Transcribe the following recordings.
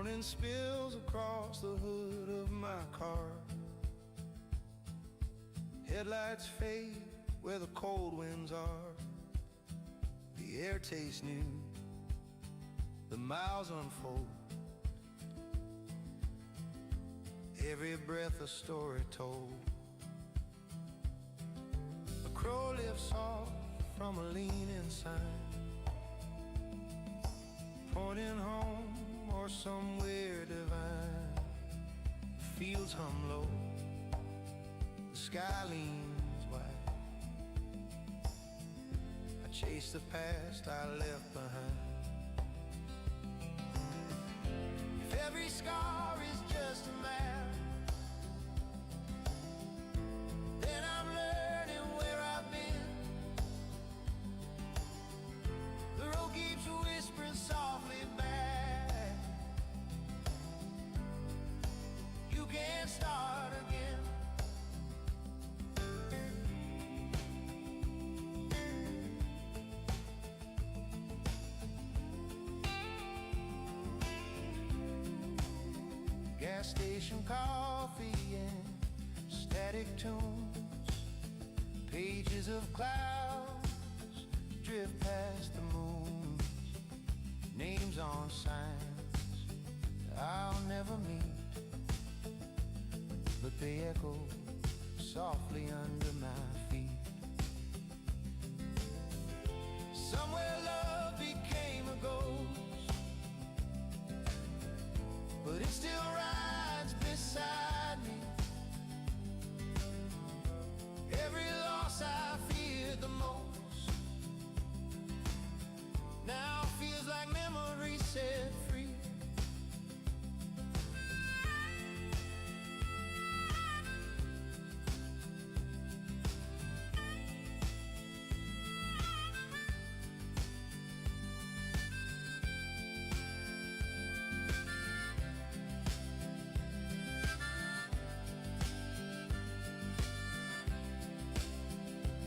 Morning spills across the hood of my car. Headlights fade where the cold winds are. The air tastes new, the miles unfold. Every breath a story told. A crow lifts off from a leaning sign, pointing home or somewhere divine. The fields hum low, the sky leans wide. I chase the past I left behind. If every scar is just a map, then I'm learning where I've been. The road keeps whispering softly back, you can't start again. Gas station coffee and static tunes, pages of clouds drift past the moon. Names on signs I'll never meet, but they echo softly under my feet. Somewhere love became a ghost, but it still rides beside me. Every loss I feared the most now feels like memory set free.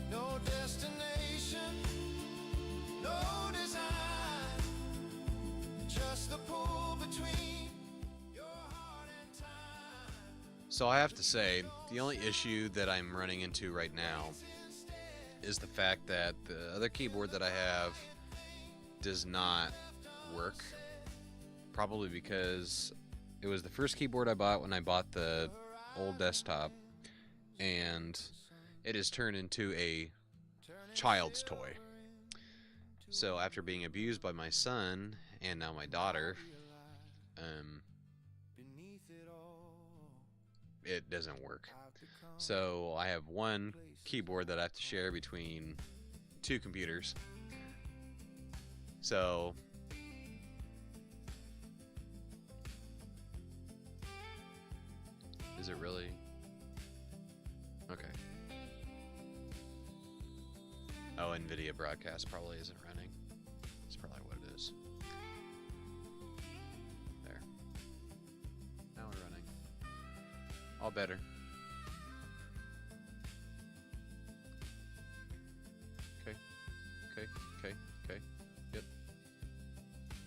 No destination, no design, just the pull between your heart and time. So I have to say, the only issue that I'm running into right now is the fact that the other keyboard that I have does not work. Probably because it was the first keyboard I bought when I bought the old desktop, and it has turned into a child's toy. So after being abused by my son and now my daughter, it doesn't work. So I have one keyboard that I have to share between two computers. So is it really? Okay. Oh, NVIDIA broadcast probably isn't running. That's probably what it is. There. Now we're running. All better. Okay. Okay. Okay. Okay. Yep.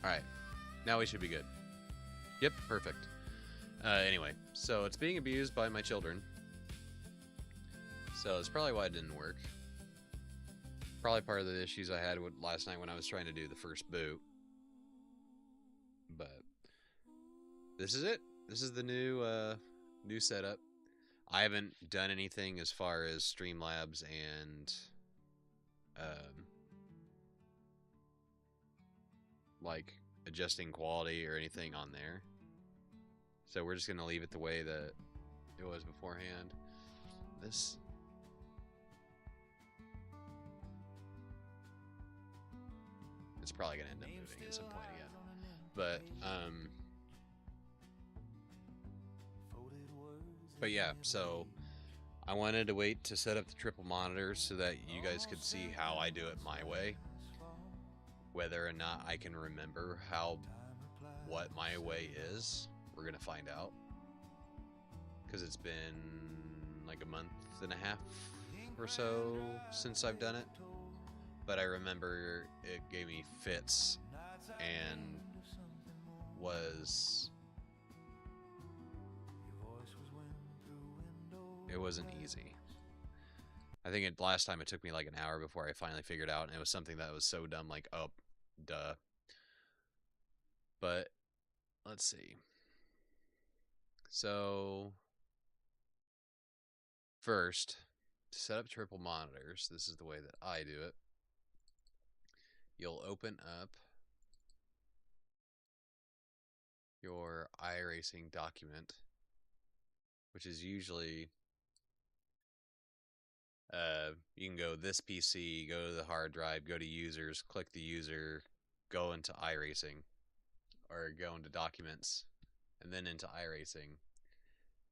Alright. Now we should be good. Yep. Perfect. Anyway, so it's being abused by my children. So it's probably why it didn't work. Probably part of the issues I had with last night when I was trying to do the first boot. But this is it. This is the new setup. I haven't done anything as far as Streamlabs and like adjusting quality or anything on there. So we're just gonna leave it the way that it was beforehand. This it's probably gonna end up moving at some point again. But yeah, so I wanted to wait to set up the triple monitors so that you guys could see how I do it my way. Whether or not I can remember what my way is, we're gonna find out. Because it's been like a month and a half or so since I've done it. But I remember it gave me fits and was wasn't easy. I think last time it took me like an hour before I finally figured out, and it was something that was so dumb, like, oh, duh. But let's see. So first, to set up triple monitors, this is the way that I do it. You'll open up your iRacing document, which is usually you can go this PC, go to the hard drive, go to users, click the user, go into iRacing, or go into documents, and then into iRacing,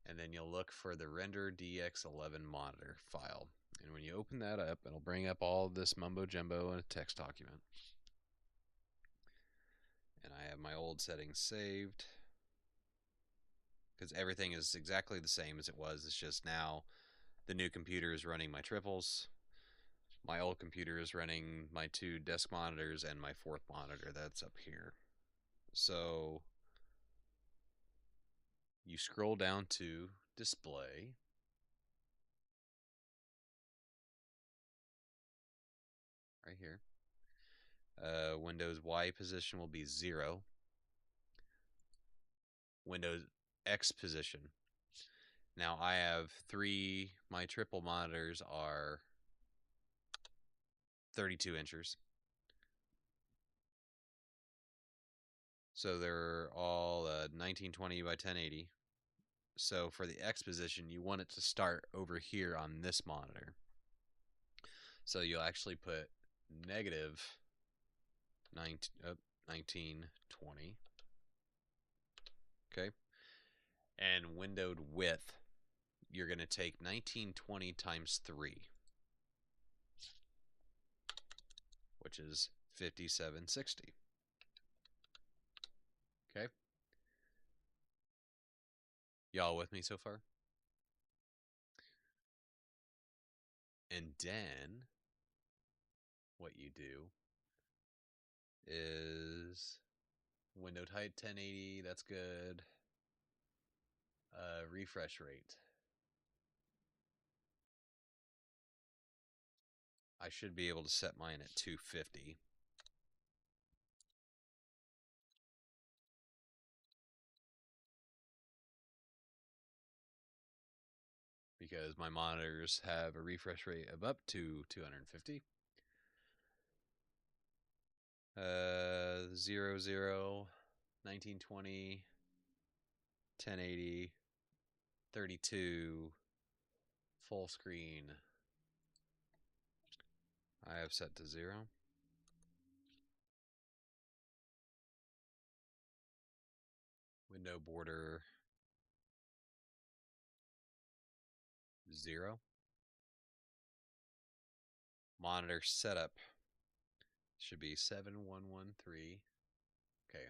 and then you'll look for the render DX11 monitor file. And when you open that up, it'll bring up all this mumbo jumbo in a text document. And I have my old settings saved because everything is exactly the same as it was. It's just now the new computer is running my triples. My old computer is running my 2 desk monitors and my 4th monitor that's up here. So you scroll down to display. Right here. Windows Y position will be 0. Windows X position. Now I have 3, my triple monitors are 32 inches. So they're all 1920 by 1080. So for the X position, you want it to start over here on this monitor. So you'll actually put negative 1920. Okay. And windowed width, you're going to take 1920 times 3, which is 5760. Okay. Y'all with me so far? And then what you do is windowed height 1080, that's good. Refresh rate. I should be able to set mine at 250. Because my monitors have a refresh rate of up to 250. 00, 1920, 1080, 32, full screen. I have set to 0. Window border 0. Monitor setup should be 7113. Okay,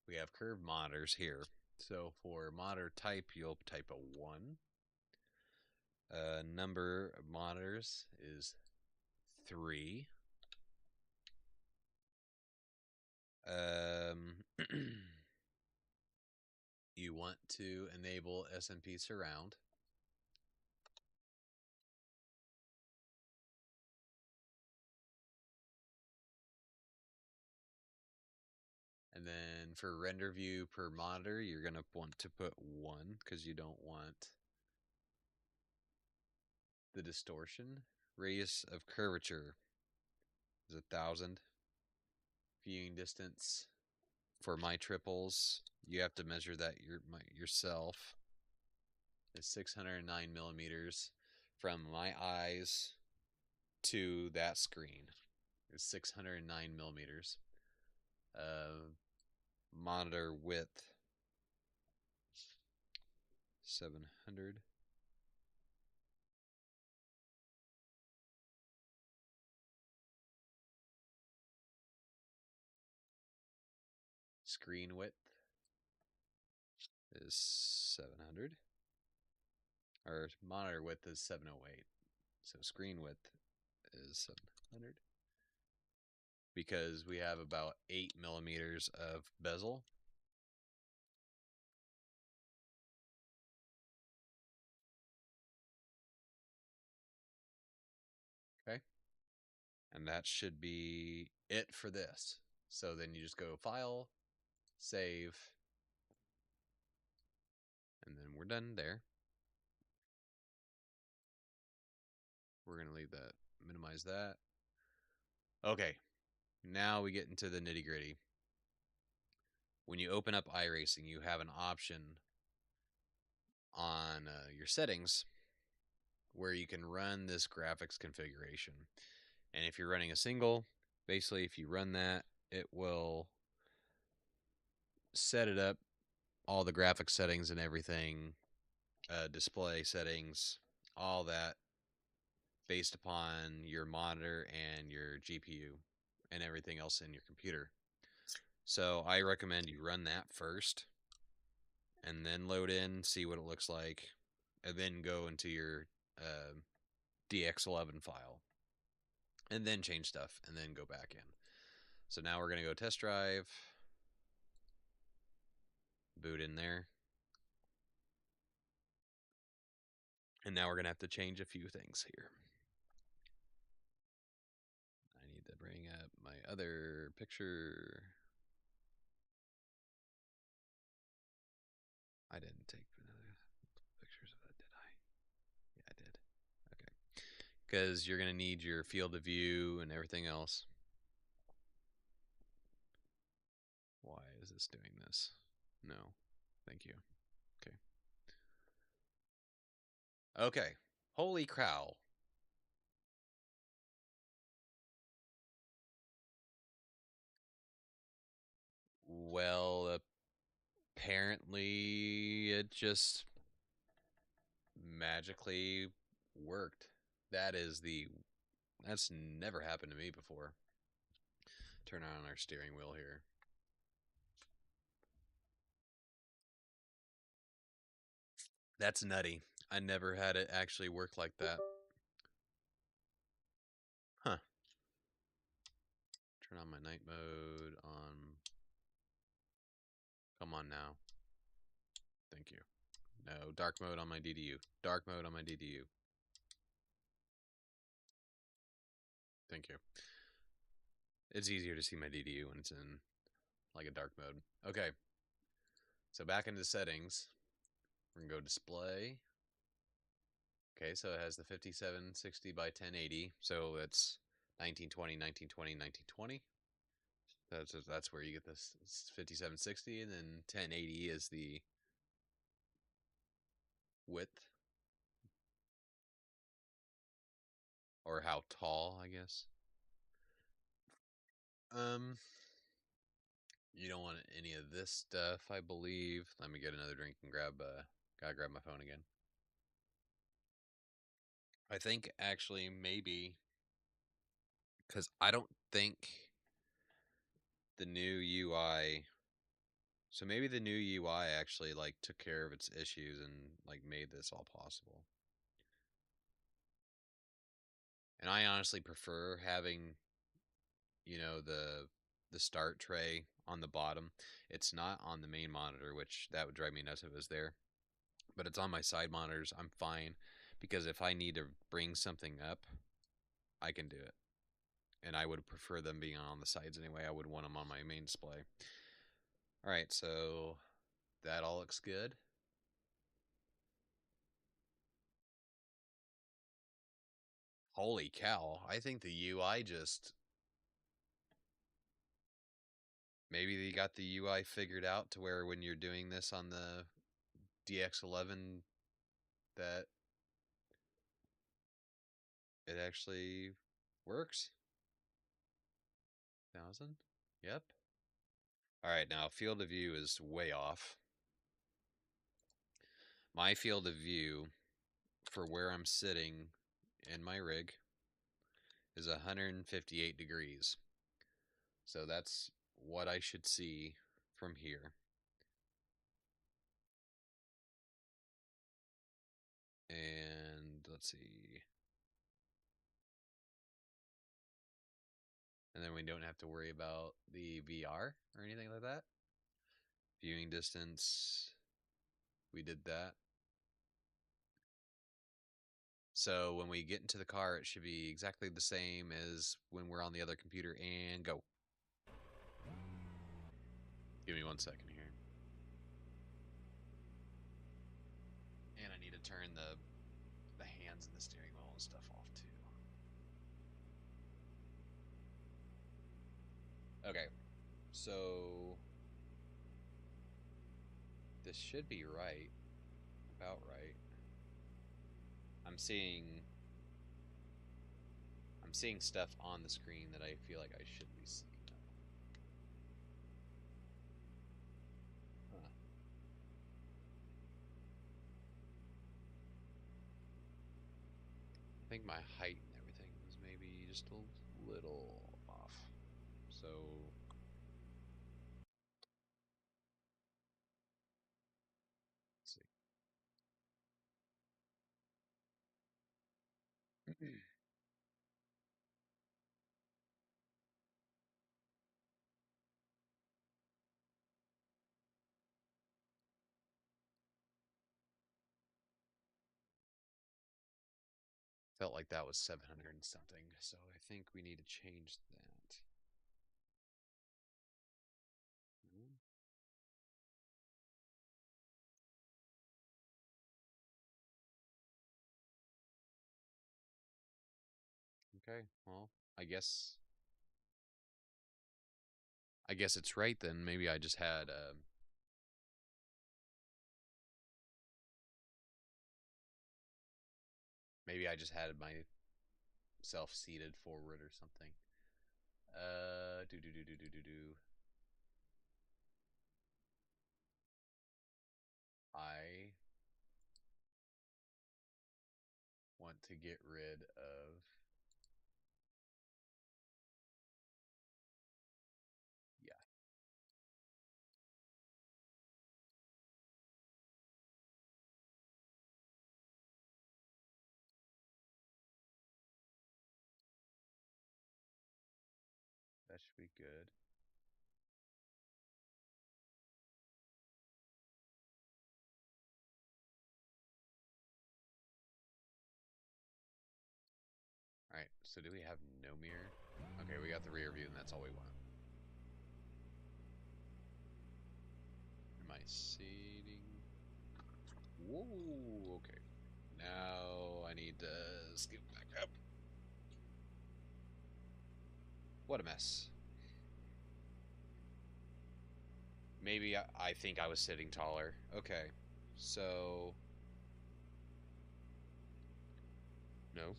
we have curved monitors here. So for monitor type, you'll type a 1. Number of monitors is 3. You want to enable SMP surround. And then for render view per monitor, you're going to want to put 1 because you don't want the distortion. Radius of curvature is 1000. Viewing distance for my triples, you have to measure that yourself. Is 609 millimeters from my eyes to that screen. Is 609 millimeters. Monitor width 700. Screen width is 700. Or monitor width is 708. So screen width is 700. Because we have about 8 millimeters of bezel. Okay. And that should be it for this. So then you just go File, Save, and then we're done there. We're going to leave that, minimize that. Okay, now we get into the nitty gritty. When you open up iRacing, you have an option on your settings where you can run this graphics configuration. And if you're running a single, basically if you run that, it will set it up, all the graphics settings and everything, display settings, all that based upon your monitor and your GPU and everything else in your computer. So I recommend you run that first and then load in, see what it looks like, and then go into your DX11 file and then change stuff and then go back in. So now we're going to go test drive, boot in there. And now we're going to have to change a few things here. I need to bring up my other picture. I didn't take pictures of that, did I? Yeah, I did. Okay. Because you're going to need your field of view and everything else. Why is this doing this? No. Thank you. Okay. Okay. Holy cow. Well, apparently it just magically worked. That's never happened to me before. Turn on our steering wheel here. That's nutty. I never had it actually work like that. Huh. Turn on my night mode on. Come on now. Thank you. No, dark mode on my DDU. Dark mode on my DDU. Thank you. It's easier to see my DDU when it's in like a dark mode. Okay. So back into settings. We're going to go display. Okay, so it has the 5760 by 1080. So it's 1920, 1920, 1920. That's where you get this 5760, and then 1080 is the width, or how tall, I guess. You don't want any of this stuff, I believe. Let me get another drink and gotta grab my phone again. I think actually maybe because I don't think the new UI. So maybe the new UI actually like took care of its issues and like made this all possible. And I honestly prefer having, the start tray on the bottom. It's not on the main monitor, which that would drive me nuts if it was there. But it's on my side monitors. I'm fine because if I need to bring something up, I can do it. And I would prefer them being on the sides anyway. I would want them on my main display. All right, so that all looks good. Holy cow, I think the UI just... Maybe they got the UI figured out to where when you're doing this on the DX11 that it actually works. 1000? Yep. All right, now field of view is way off. My field of view for where I'm sitting in my rig is 158 degrees. So that's what I should see from here. And let's see. And then we don't have to worry about the VR or anything like that. Viewing distance, we did that. So when we get into the car, it should be exactly the same as when we're on the other computer, and go. Give me 1 second here. And I need to turn the hands and the steering wheel and stuff off too. Okay, so this should be right, about right. I'm seeing stuff on the screen that I feel like I shouldn't be seeing. Huh. I think my height and everything was maybe just a little off. So let's see. Felt like that was 700 and something, so I think we need to change that. Okay, well, I guess it's right then. Maybe I just had myself seated forward or something. Do. I want to get rid of yeah. That should be good. All right. So do we have no mirror? Okay, we got the rear view, and that's all we want. Am I seating? Whoa. Okay. Now I need to scoot back up. What a mess. Maybe I think I was sitting taller. Okay. So no.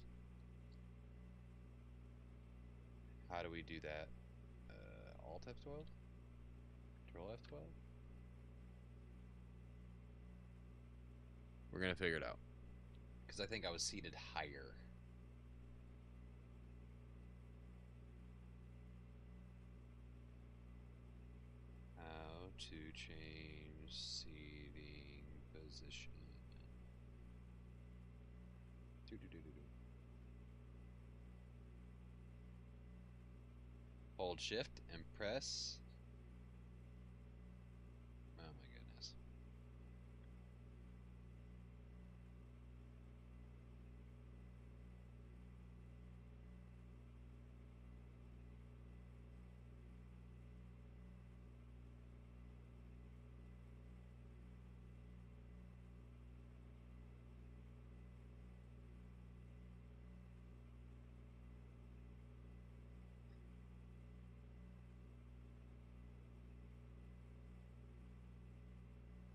How do we do that? Alt F12? Control F12? We're gonna figure it out. Because I think I was seated higher. How to change seating position. Hold shift and press. Oh my goodness.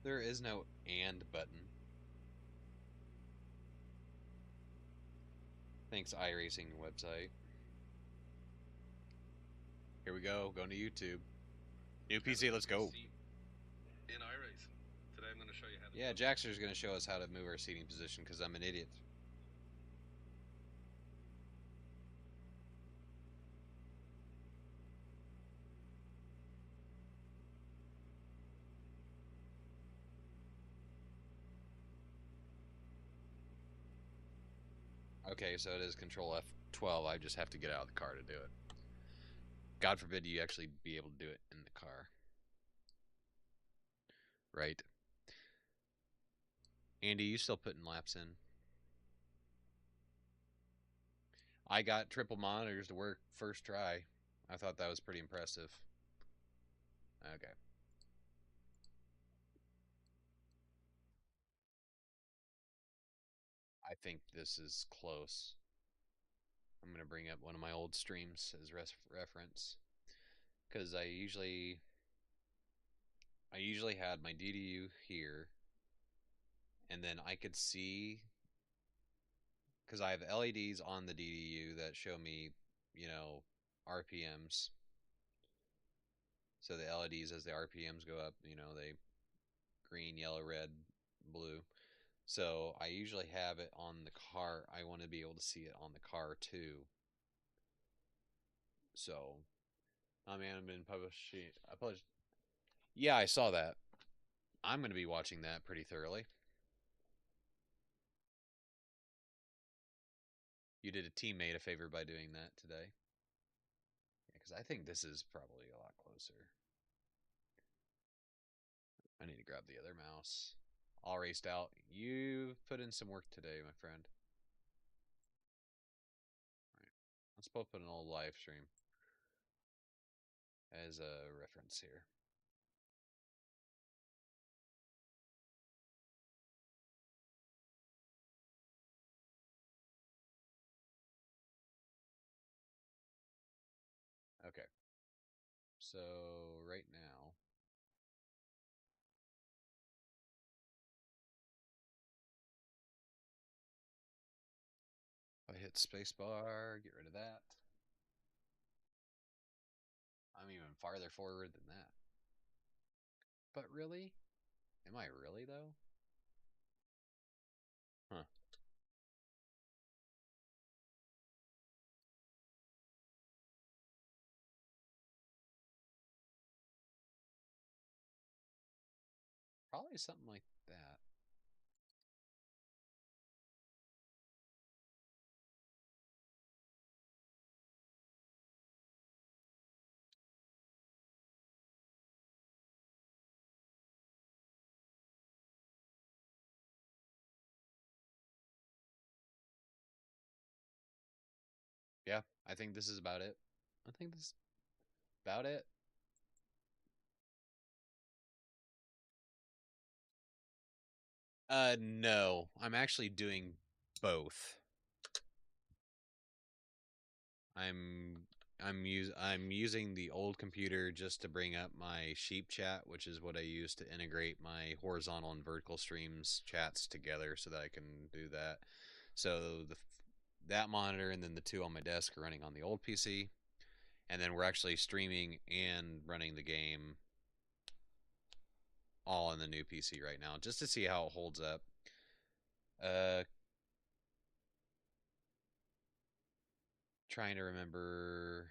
There is no and button. Thanks, iRacing website. Here we go. Going to YouTube. New PC, let's go. In iRacing. Today I'm going to show you how to. Yeah, Jaxter's going to show us how to move our seating position because I'm an idiot. Okay, so it is Control F12. I just have to get out of the car to do it. God forbid you actually be able to do it in the car. Right. Andy, you still putting laps in? I got triple monitors to work first try. I thought that was pretty impressive. Okay. I think this is close. I'm going to bring up one of my old streams as reference because I usually had my DDU here, and then I could see because I have LEDs on the DDU that show me, RPMs. So the LEDs, as the RPMs go up, they green, yellow, red, blue. So I usually have it on the car. I want to be able to see it on the car too. So, I mean, I've been publishing. I published. Yeah, I saw that. I'm going to be watching that pretty thoroughly. You did a teammate a favor by doing that today. Yeah, because I think this is probably a lot closer. I need to grab the other mouse. All raced out. You've put in some work today, my friend. All right. Let's both put an old live stream as a reference here. Okay. So right now, if I hit spacebar, get rid of that. I'm even farther forward than that. But really? Am I really though? Huh. Probably something like that. Yeah, I think this is about it. I think this is about it. No. I'm actually doing both. I'm I'm using the old computer just to bring up my sheep chat, which is what I use to integrate my horizontal and vertical streams chats together so that I can do that. So that monitor and then the two on my desk are running on the old PC, and then we're actually streaming and running the game all in the new PC right now just to see how it holds up. Trying to remember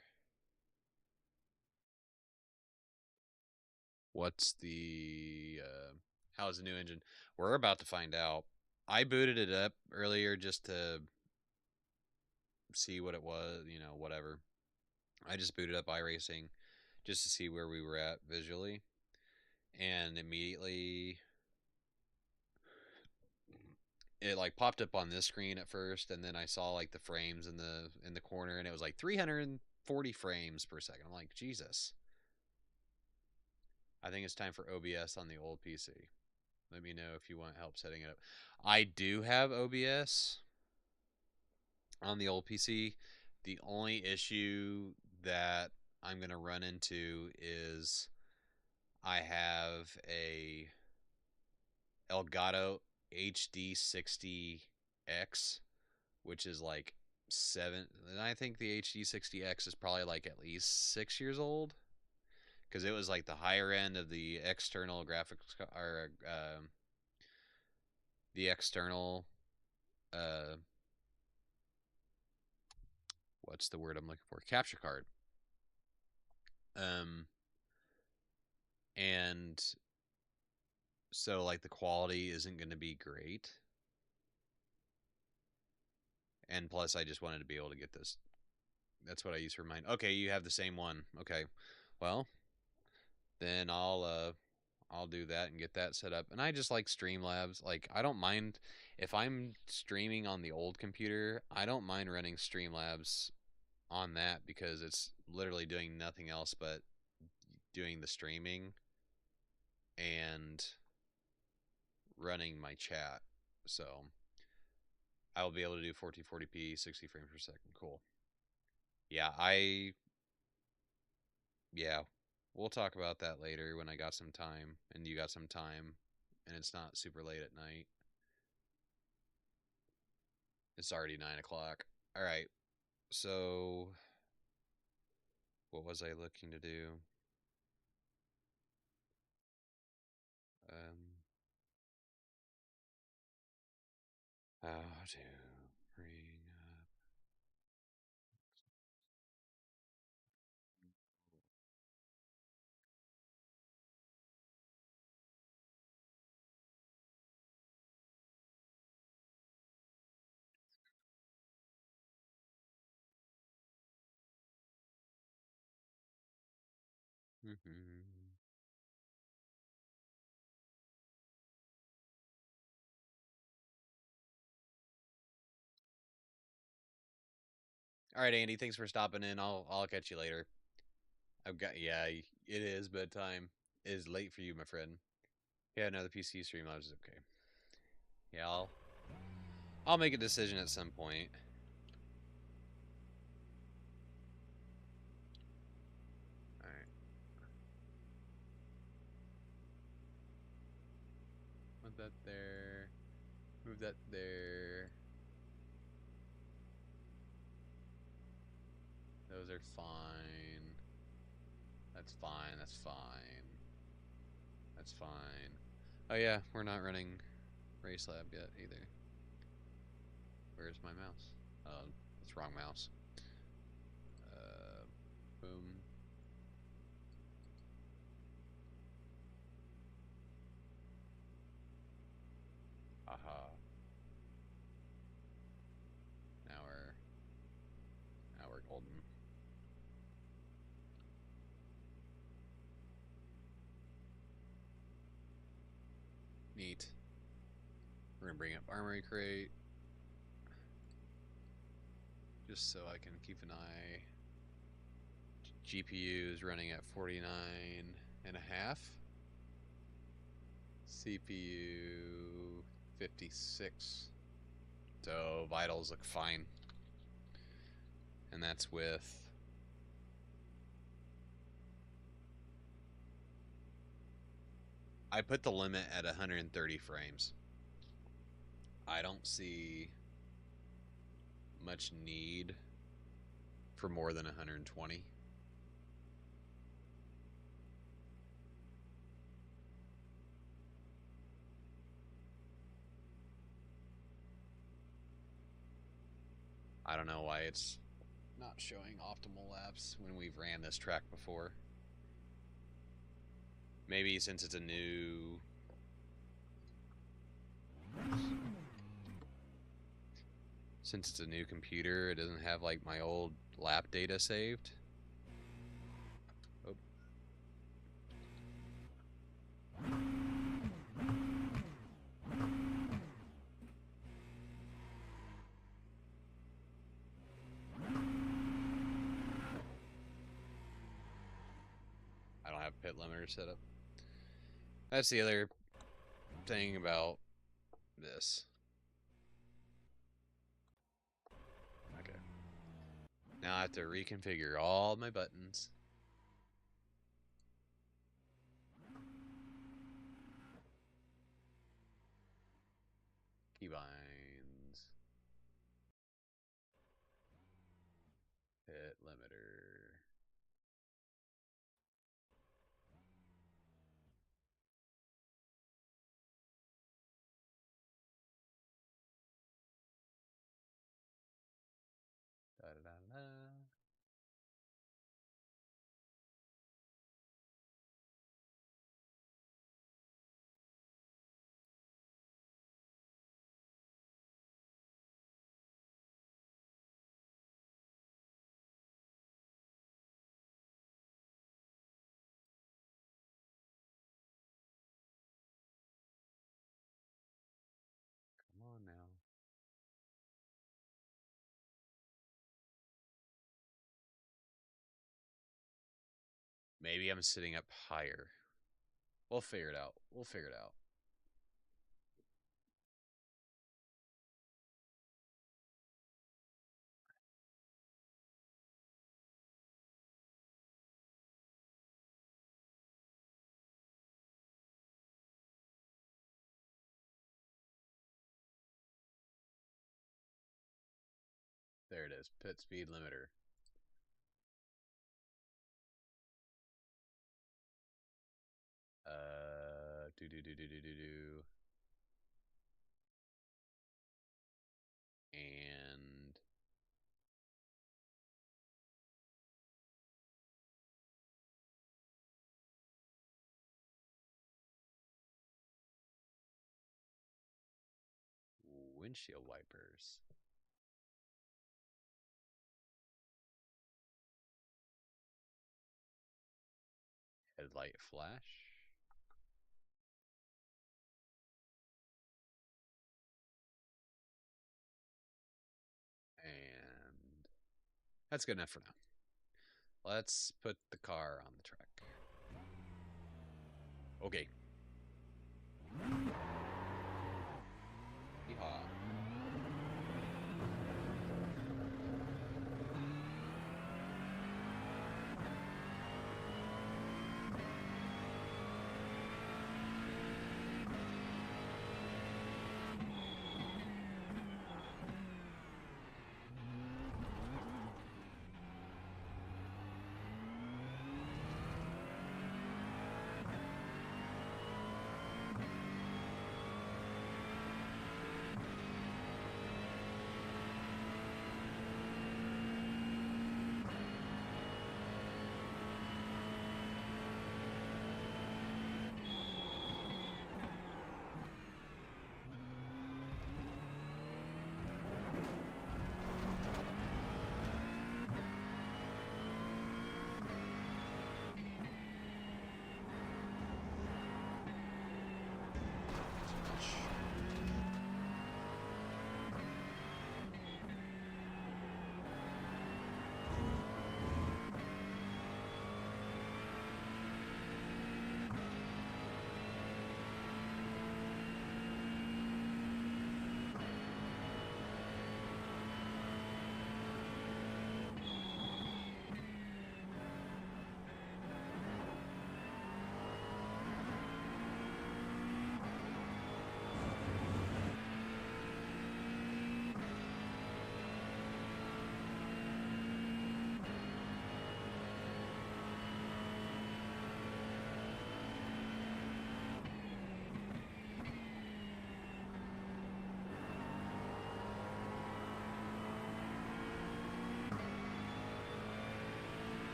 what's the how's the new engine. We're about to find out. I booted it up earlier just to see what it was, whatever. I just booted up iRacing just to see where we were at visually, and immediately it like popped up on this screen at first, and then I saw like the frames in the corner, and it was like 340 frames per second. I'm like, Jesus. I think it's time for OBS on the old PC. Let me know if you want help setting it up. I do have OBS on the old PC. The only issue that I'm going to run into is I have a Elgato HD60X, which is like and I think the HD60X is probably like at least 6 years old because it was like the higher end of the external graphics or the external what's the word I'm looking for? Capture card. Um, and so like the quality isn't going to be great. And plus, I just wanted to be able to get this. That's what I use for mine. Okay, you have the same one. Okay, well, then I'll I'll do that and get that set up. And I just like Streamlabs. Like, I don't mind if I'm streaming on the old computer, I don't mind running Streamlabs on that because it's literally doing nothing else but doing the streaming and running my chat. So I will be able to do 1440p, 60 frames per second. Cool. Yeah, yeah, we'll talk about that later when I got some time and you got some time and it's not super late at night. It's already 9 o'clock. All right. So what was I looking to do? How to bring up. All right, Andy. Thanks for stopping in. I'll catch you later. I've got it is bedtime. It is late for you, my friend. Yeah, another PC stream. I was okay. Yeah, I'll make a decision at some point. All right. Put that there. Move that there. Those are fine. That's fine. That's fine. That's fine. Oh yeah, we're not running Race Lab yet either. Where's my mouse? Oh, that's wrong mouse. Boom. Aha. Now we're golden. Neat. We're gonna bring up Armory Crate. Just so I can keep an eye. GPU is running at 49.5. CPU 56. So vitals look fine. And that's with I put the limit at 130 frames. I don't see much need for more than 120. I don't know why it's not showing optimal laps when we've ran this track before. Maybe since it's a new computer, it doesn't have like my old lap data saved. Oh. I don't have pit limiter set up. That's the other thing about this. Okay. Now I have to reconfigure all my buttons. Keybinds. Pit limiter. Da da da da. Maybe I'm sitting up higher. We'll figure it out. We'll figure it out. There it is. Pit speed limiter. Do. And windshield wipers. Headlight flash. And that's good enough for now. Let's put the car on the track. Okay. Yeehaw.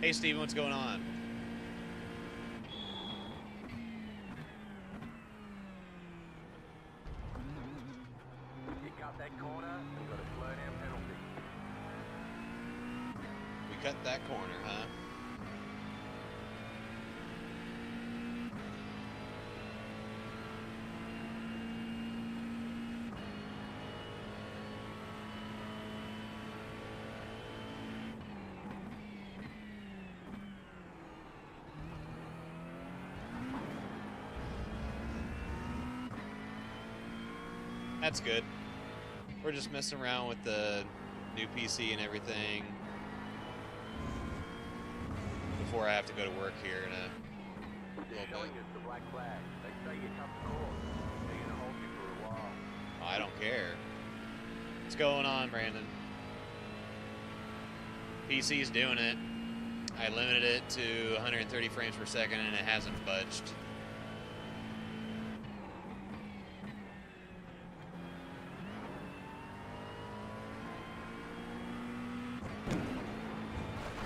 Hey, Steven, what's going on? You cut that corner, you got a slow-down penalty. We cut that corner, huh? That's good. We're just messing around with the new PC and everything before I have to go to work here in a They're little showing bit. us the black flag. They say you cut the course. They're going to hold you for a while. I don't care. What's going on, Brandon? PC's doing it. I limited it to 130 frames per second and it hasn't budged.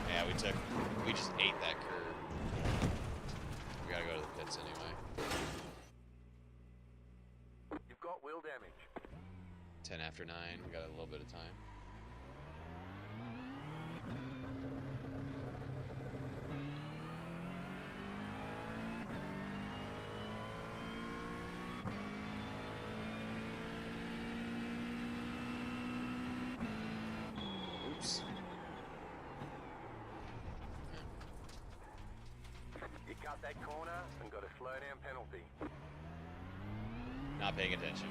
Yeah, we just ate that curve. We gotta go to the pits anyway. You've got wheel damage. 10 after 9, we got a little bit of time. that corner and got a slowdown penalty. Not paying attention.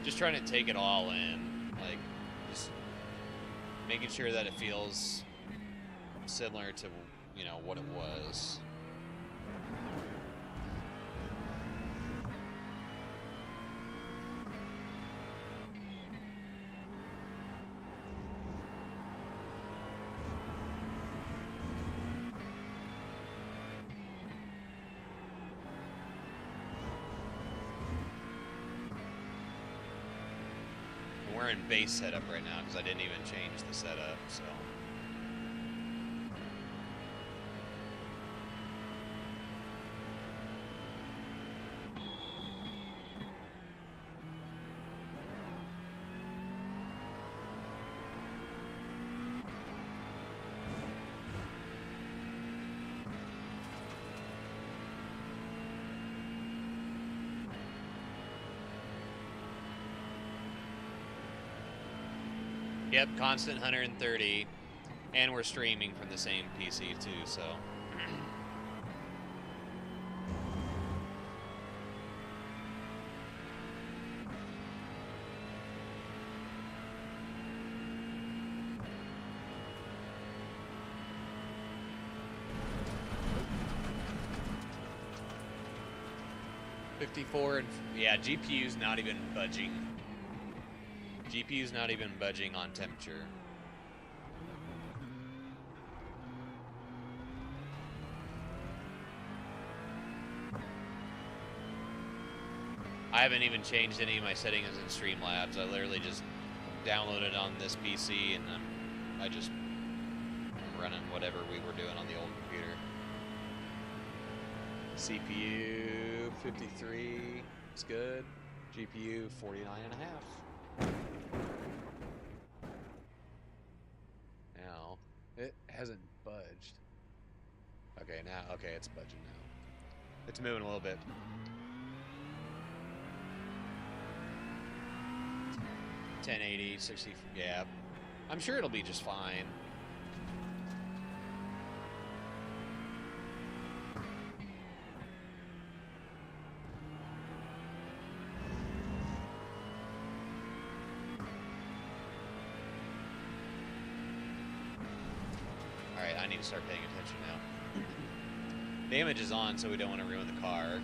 Just trying to take it all in, like, just making sure that it feels similar to, you know, what it was. We're in base setup right now because I didn't even change the setup, so. Yep, constant 130, and we're streaming from the same PC too, so. .54 and yeah, GPU's not even budging. GPU's not even budging on temperature. I haven't even changed any of my settings in Streamlabs. I literally just downloaded on this PC and I just running whatever we were doing on the old computer. CPU 53, it's good. GPU 49.5. Now, it hasn't budged. Okay, now, okay, it's budging now. It's moving a little bit. .1080, 60, yeah. I'm sure it'll be just fine. Alright, I need to start paying attention now. Damage is on, so we don't want to ruin the car.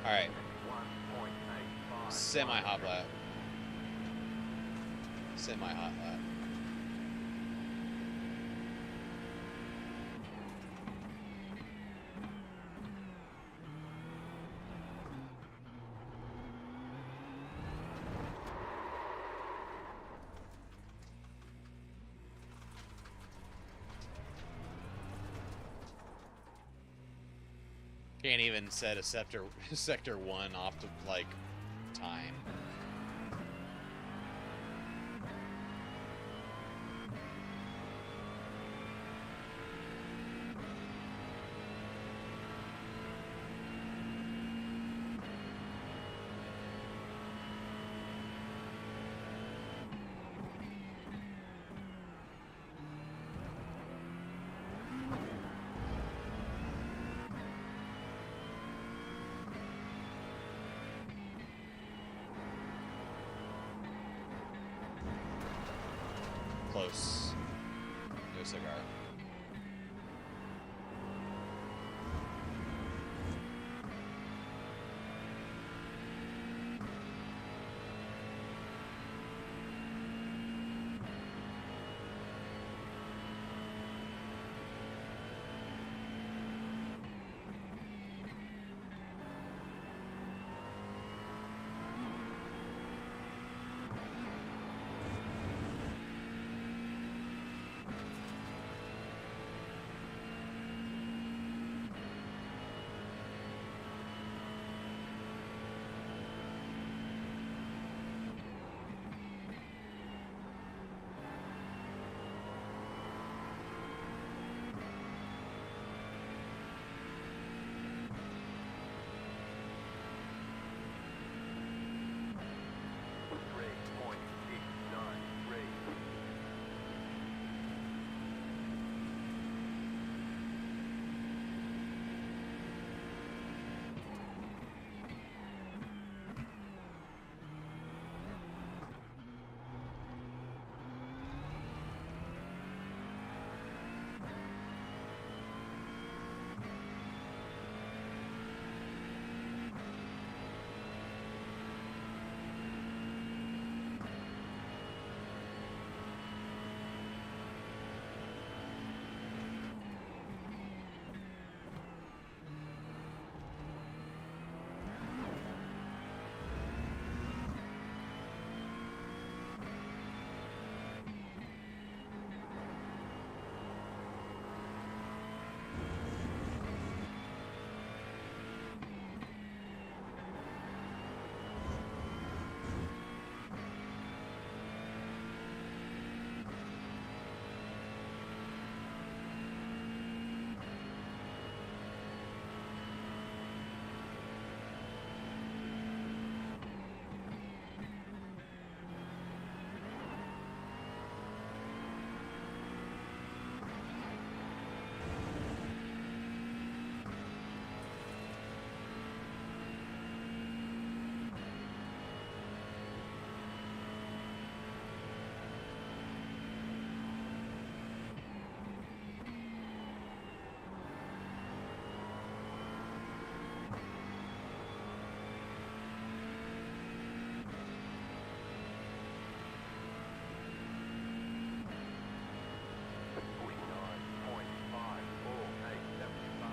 Alright. Semi-hot lap. Semi-hot lap. Can't even set a sector 1 off to, like, time. Close. No cigar.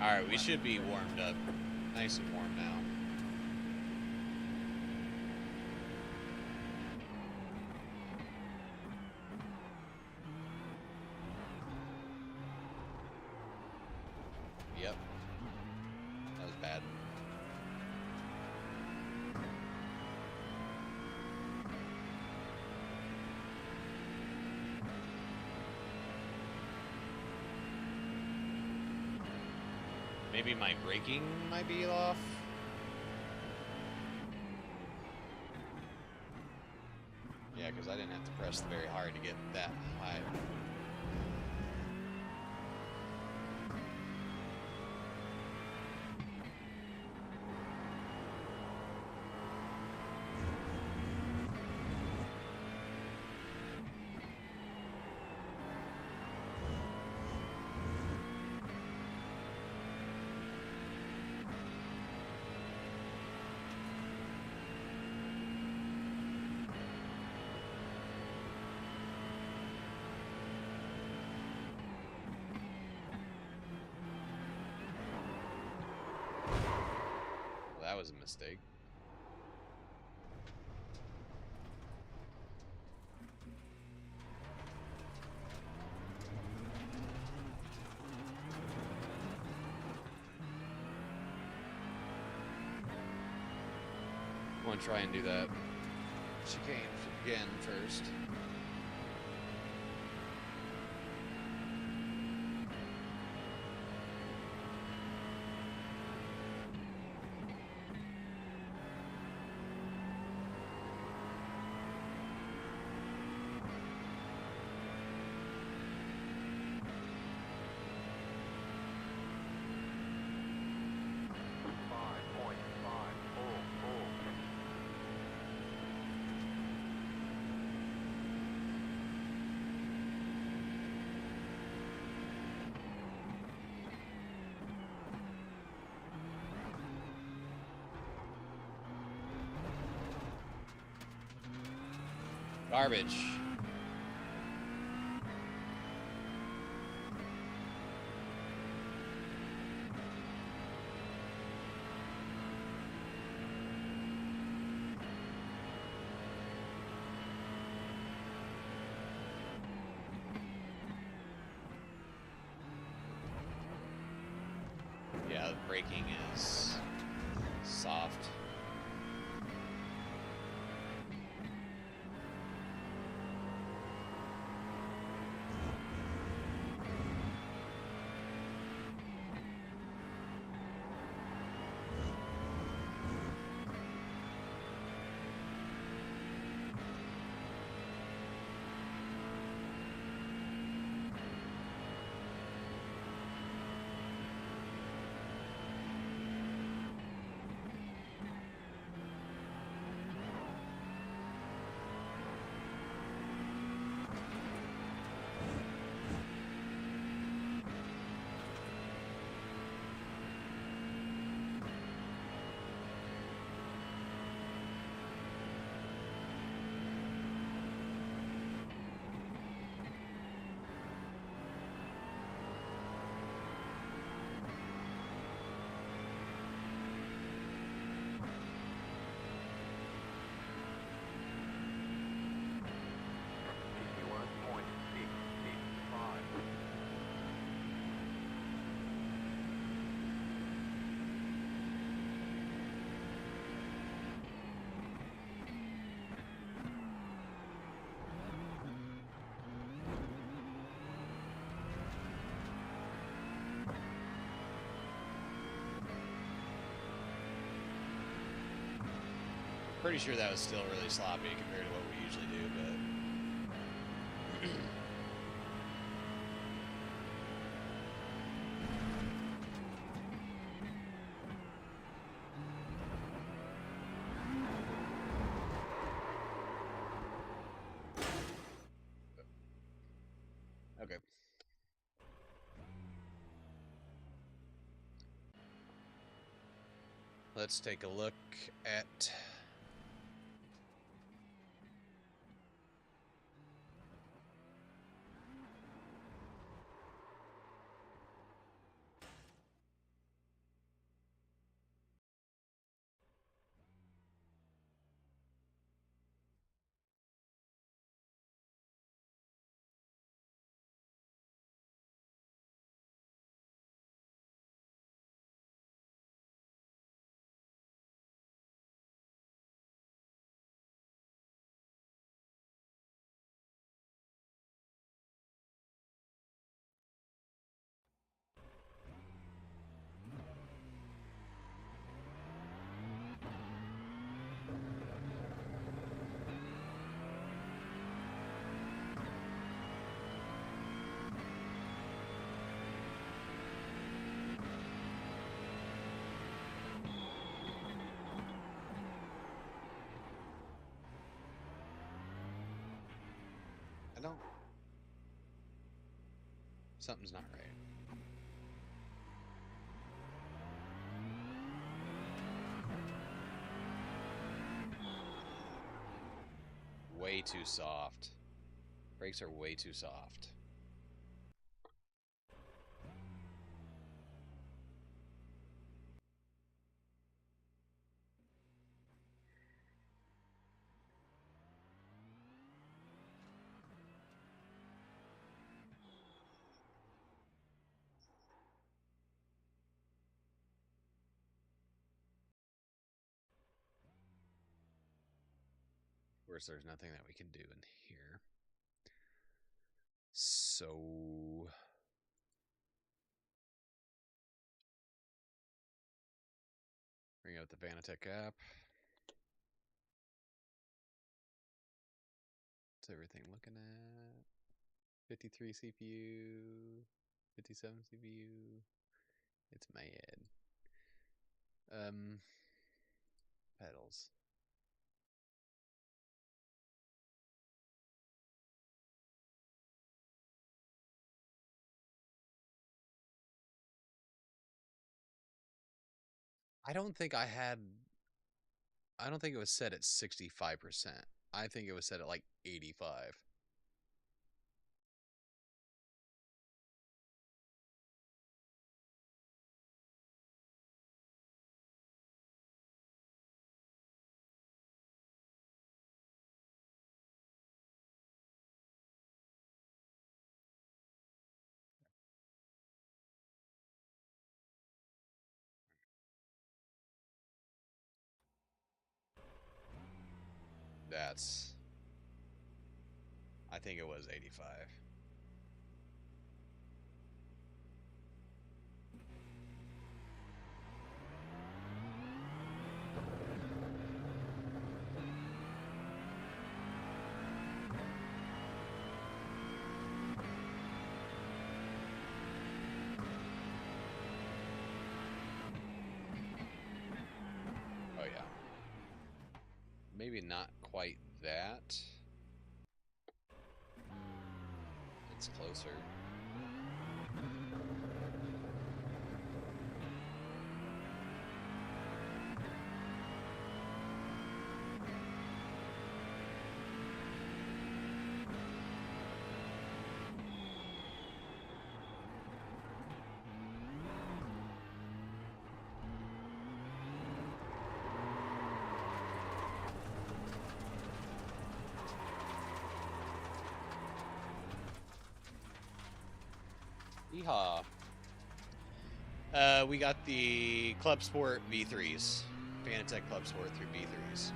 Alright, we should be warmed up. Nice and warm now. Yep. That was bad. Maybe my braking might be off. Yeah, because I didn't have to press very hard to get that high. That was a mistake. I want to try and do that chicane again first. Garbage. Yeah, the braking is soft. Pretty sure that was still really sloppy compared to what we usually do, but okay. Let's take a look at don't... Something's not right. Way too soft. Brakes are way too soft. Of course, there's nothing that we can do in here. So bring out the FANATEC app. What's everything looking at? 53 CPU, 57 CPU. It's mad. Pedals. I don't think it was set at 65%. I think it was set at like 85. I think it was 85. Oh yeah. Maybe not quite that. It's closer. Yeehaw. We got the CLUBSPORT V3s. FANATEC CLUBSPORT through V3s.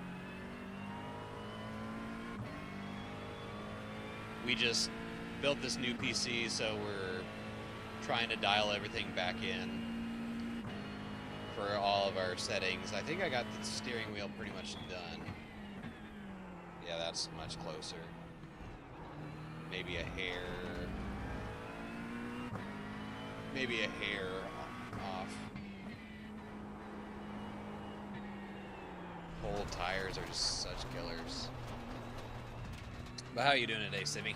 We just built this new PC, so we're trying to dial everything back in for all of our settings. I think I got the steering wheel pretty much done. Yeah, that's much closer. Maybe a hair off. Whole tires are just such killers. But how are you doing today, Simi?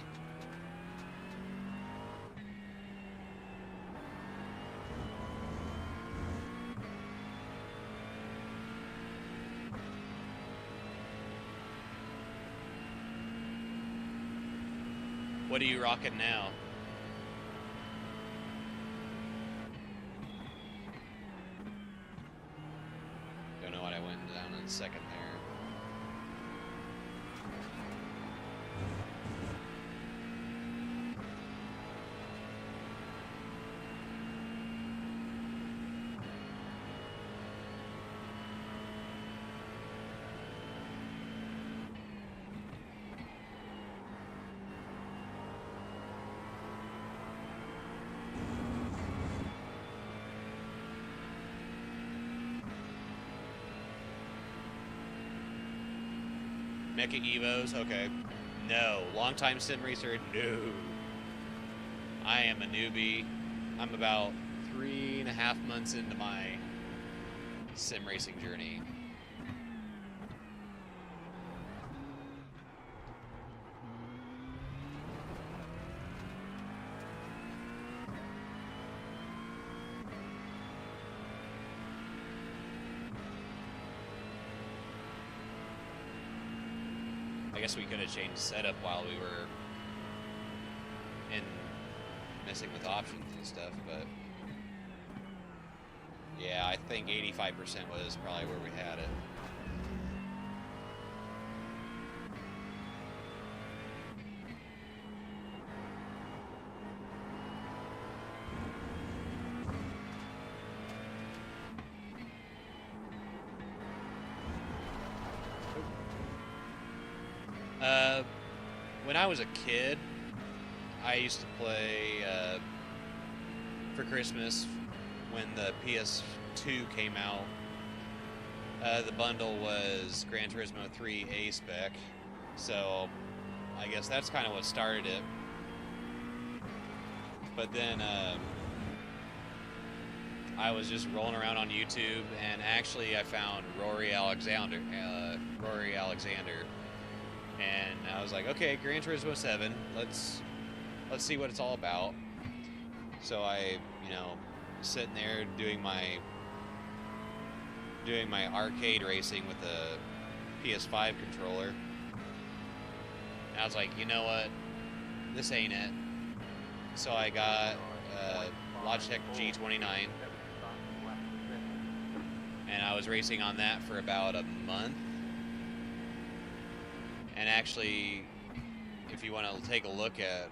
What are you rocking now? Don't know what I went down in a second there. Mecha Evos, okay. No. Long-time sim racer, no. I am a newbie. I'm about 3.5 months into my sim racing journey. guess we could have changed the setup while we were in messing with options and stuff, but yeah, I think 85% was probably where we had it. When I was a kid, I used to play for Christmas when the PS2 came out. The bundle was Gran Turismo 3 A-Spec, so I guess that's kind of what started it. But then I was just rolling around on YouTube, and actually I found Rory Alexander, and I was like, okay, Gran Turismo 7, let's see what it's all about. So I, you know, sitting there doing my arcade racing with a PS5 controller, and I was like, you know what, this ain't it. So I got Logitech G29, and I was racing on that for about a month. And actually, if you want to take a look at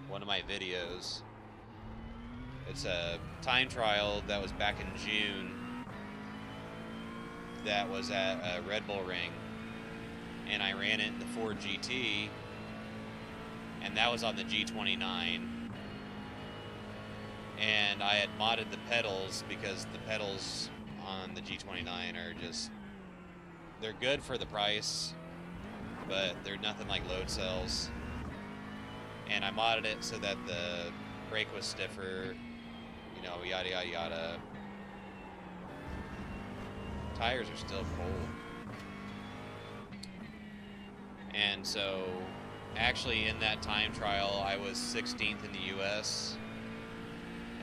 one of my videos, it's a time trial that was back in June that was at Red Bull Ring, and I ran it in the Ford GT, and that was on the G29, and I had modded the pedals because the pedals on the G29 are just, they're good for the price, but they're nothing like load cells. And I modded it so that the brake was stiffer, you know, yada yada yada. Tires are still cold. And so, actually in that time trial, I was 16th in the US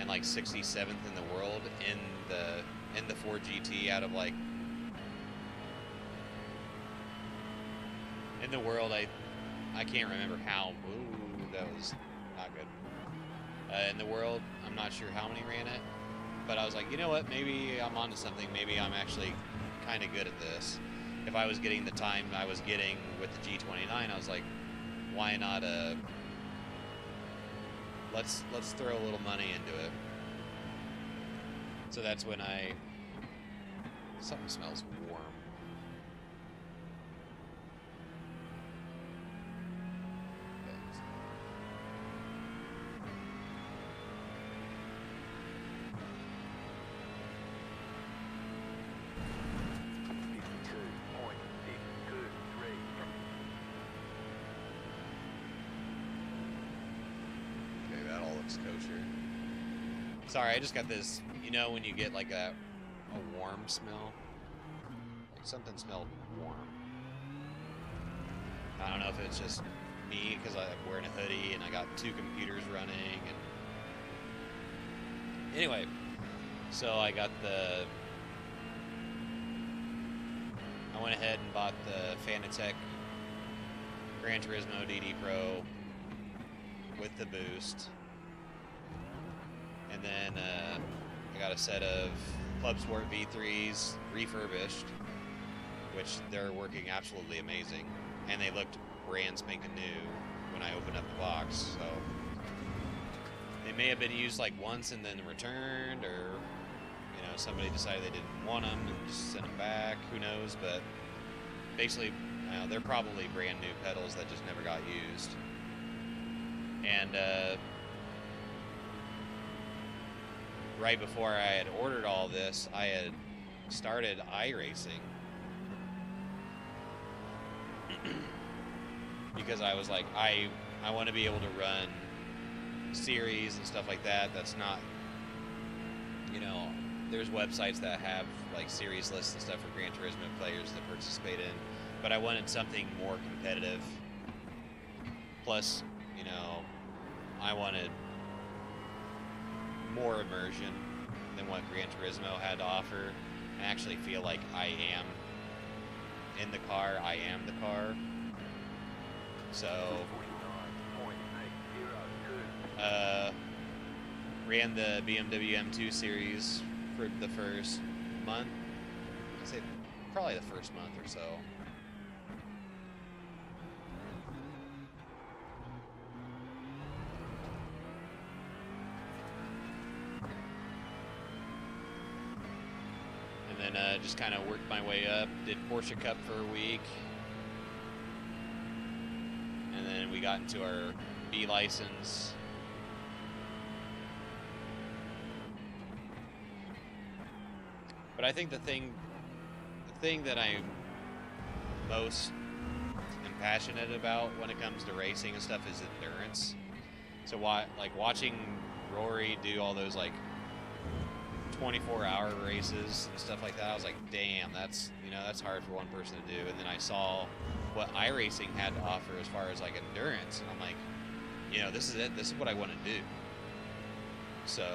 and like 67th in the world in the Ford GT out of like, in the world, I can't remember how. Ooh, that was not good. In the world, I'm not sure how many ran it, but I was like, you know what? Maybe I'm onto something. Maybe I'm actually kind of good at this. If I was getting the time I was getting with the G29, I was like, why not? Let's throw a little money into it. So that's when something smells warm. Kosher. Sorry, I just got this, you know, when you get like a warm smell, like something smelled warm. I don't know if it's just me because I'm wearing a hoodie and I got 2 computers running, and anyway, so I went ahead and bought the FANATEC Gran Turismo DD Pro with the boost. And then I got a set of CLUBSPORT V3s refurbished, which they're working absolutely amazing. And they looked brand spanking new when I opened up the box. So they may have been used like once and then returned, or you know, somebody decided they didn't want them and just sent them back. Who knows? But basically, they're probably brand new pedals that just never got used. And right before I had ordered all this, I had started iRacing because I was like, I want to be able to run series and stuff like that. That's not, you know, there's websites that have like series lists and stuff for Gran Turismo players to participate in, but I wanted something more competitive. Plus, you know, I wanted more immersion than what Gran Turismo had to offer. I actually feel like I am in the car, I am the car. So, ran the BMW M2 series for the first month. I'd say probably the first month or so. And then just kind of worked my way up, did Porsche Cup for a week. And then we got into our B license. But I think the thing that I'm most passionate about when it comes to racing and stuff is endurance. So like watching Rory do all those like 24-hour races and stuff like that, I was like, damn, that's, you know, that's hard for one person to do. And then I saw what iRacing had to offer as far as like endurance, and I'm like, you know, this is it. This is what I want to do. So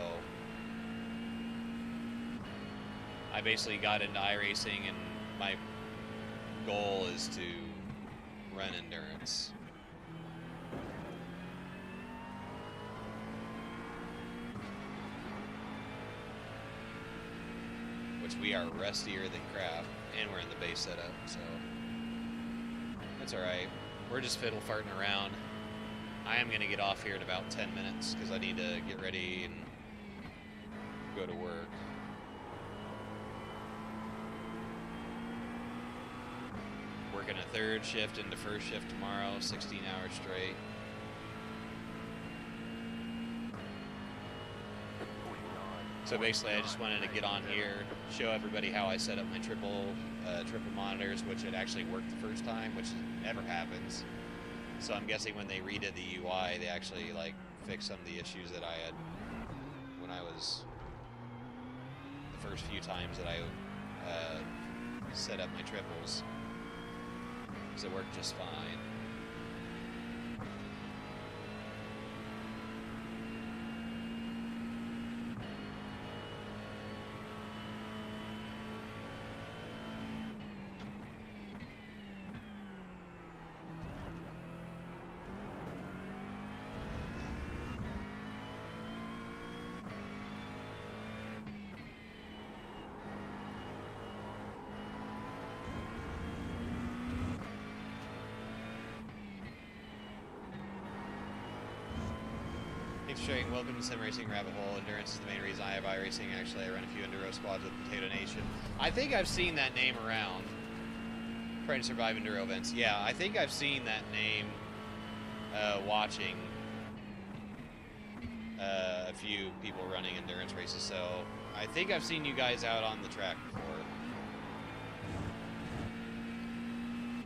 I basically got into iRacing, and my goal is to run endurance. Which we are rustier than crap, and we're in the base setup, so that's alright. We're just fiddle farting around. I am going to get off here in about 10 minutes because I need to get ready and go to work. Working a third shift into first shift tomorrow, 16 hours straight. So basically, I just wanted to get on here, show everybody how I set up my triple monitors, which it actually worked the first time, which never happens. So I'm guessing when they redid the UI, they actually like fixed some of the issues that I had when I was the first few times that I set up my triples. So it worked just fine. Thanks for sharing. Welcome to Sim Racing Rabbit Hole. Endurance is the main reason I have iRacing. Actually, I run a few Enduro squads with Potato Nation. I think I've seen that name around. Trying to survive Enduro events. Yeah, I think I've seen that name watching a few people running endurance races. So I think I've seen you guys out on the track before.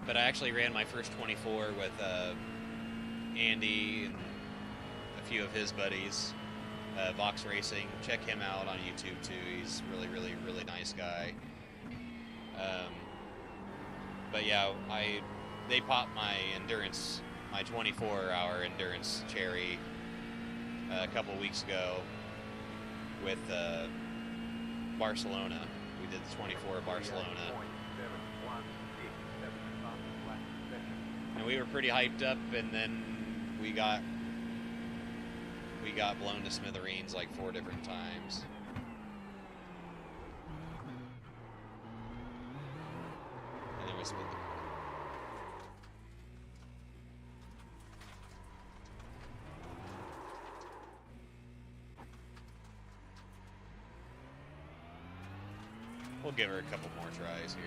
But I actually ran my first 24 with Andy and a few of his buddies, Vox Racing. Check him out on YouTube too. He's really nice guy. But yeah, they popped my endurance, my 24-hour endurance cherry a couple weeks ago with Barcelona. We did the 24 Barcelona. And we were pretty hyped up, and then we got blown to smithereens like 4 different times. And then we split the We'll give her a couple more tries here.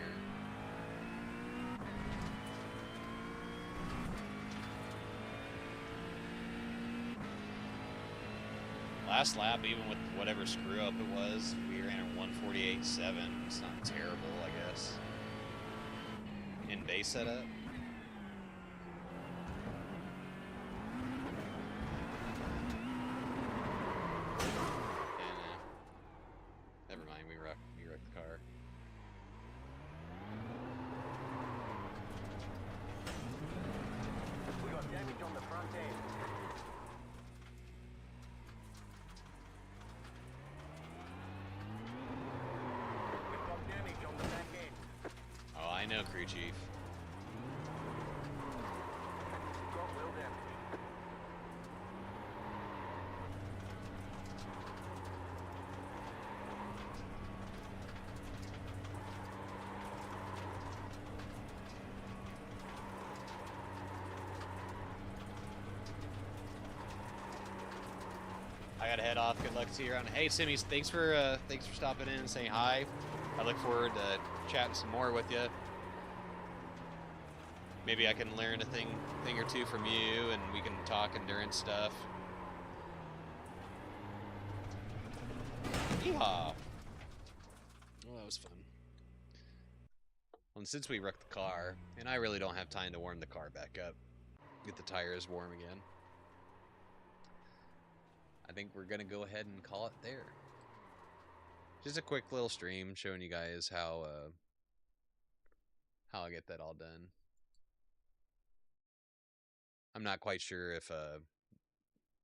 Last lap, even with whatever screw up it was, we ran a 148.7. It's not terrible, I guess. In base setup. And, never mind, we wrecked the car. We got damage on the front end. I know, crew chief. Got wheel damage. I gotta head off. Good luck to you around. Hey, Simmies, thanks for stopping in and saying hi. I look forward to chatting some more with you. Maybe I can learn a thing or two from you, and we can talk endurance stuff. Yeehaw! Well, that was fun. Well, and since we wrecked the car, and I really don't have time to warm the car back up, get the tires warm again, I think we're gonna go ahead and call it there. Just a quick little stream showing you guys how I get that all done. I'm not quite sure if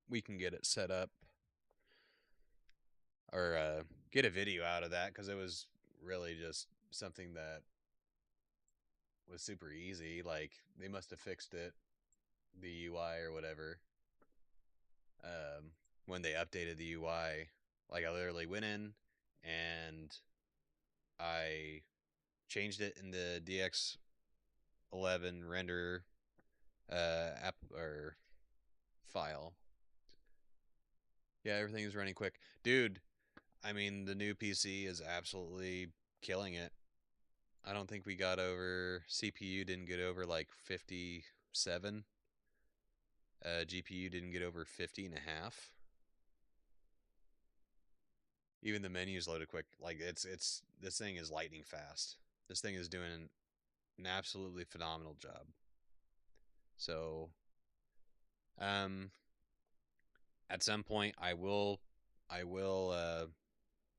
we can get it set up or get a video out of that, because it was really just something that was super easy. Like, they must have fixed it, the UI or whatever, when they updated the UI. Like, I literally went in and I changed it in the DX11 render app or file. Yeah, everything is running quick, dude. I mean, the new PC is absolutely killing it. I don't think we got over, CPU didn't get over like 57. GPU didn't get over 50 and a half. Even the menus loaded quick. Like, this thing is lightning fast. This thing is doing an absolutely phenomenal job. So, at some point I will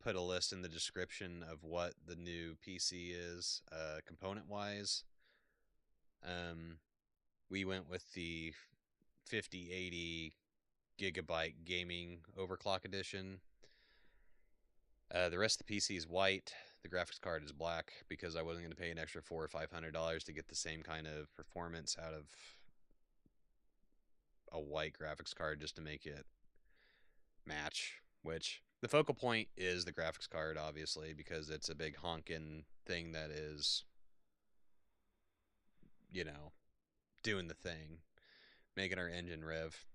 put a list in the description of what the new PC is, component wise. We went with the 5080 gigabyte gaming overclock edition. The rest of the PC is white. The graphics card is black, because I wasn't going to pay an extra $400 or $500 to get the same kind of performance out of a white graphics card just to make it match. Which, the focal point is the graphics card, obviously, because it's a big honkin' thing that is, you know, doing the thing, making our engine rev.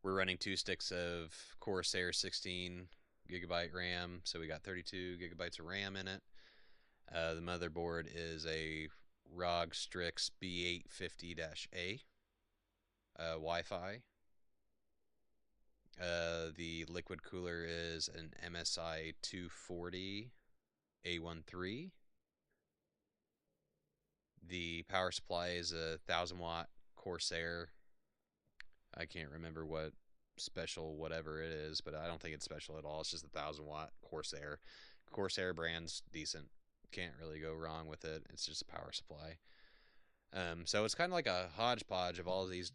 We're running 2 sticks of Corsair 16 gigabyte RAM, so we got 32 gigabytes of RAM in it. The motherboard is a ROG Strix B850-A Wi-Fi. The liquid cooler is an MSI 240 A13. The power supply is a 1000-watt Corsair. I can't remember what special whatever it is, but I don't think it's special at all. It's just a 1000-watt Corsair. Corsair brand's decent. Can't really go wrong with it. It's just a power supply. So it's kind of like a hodgepodge of all these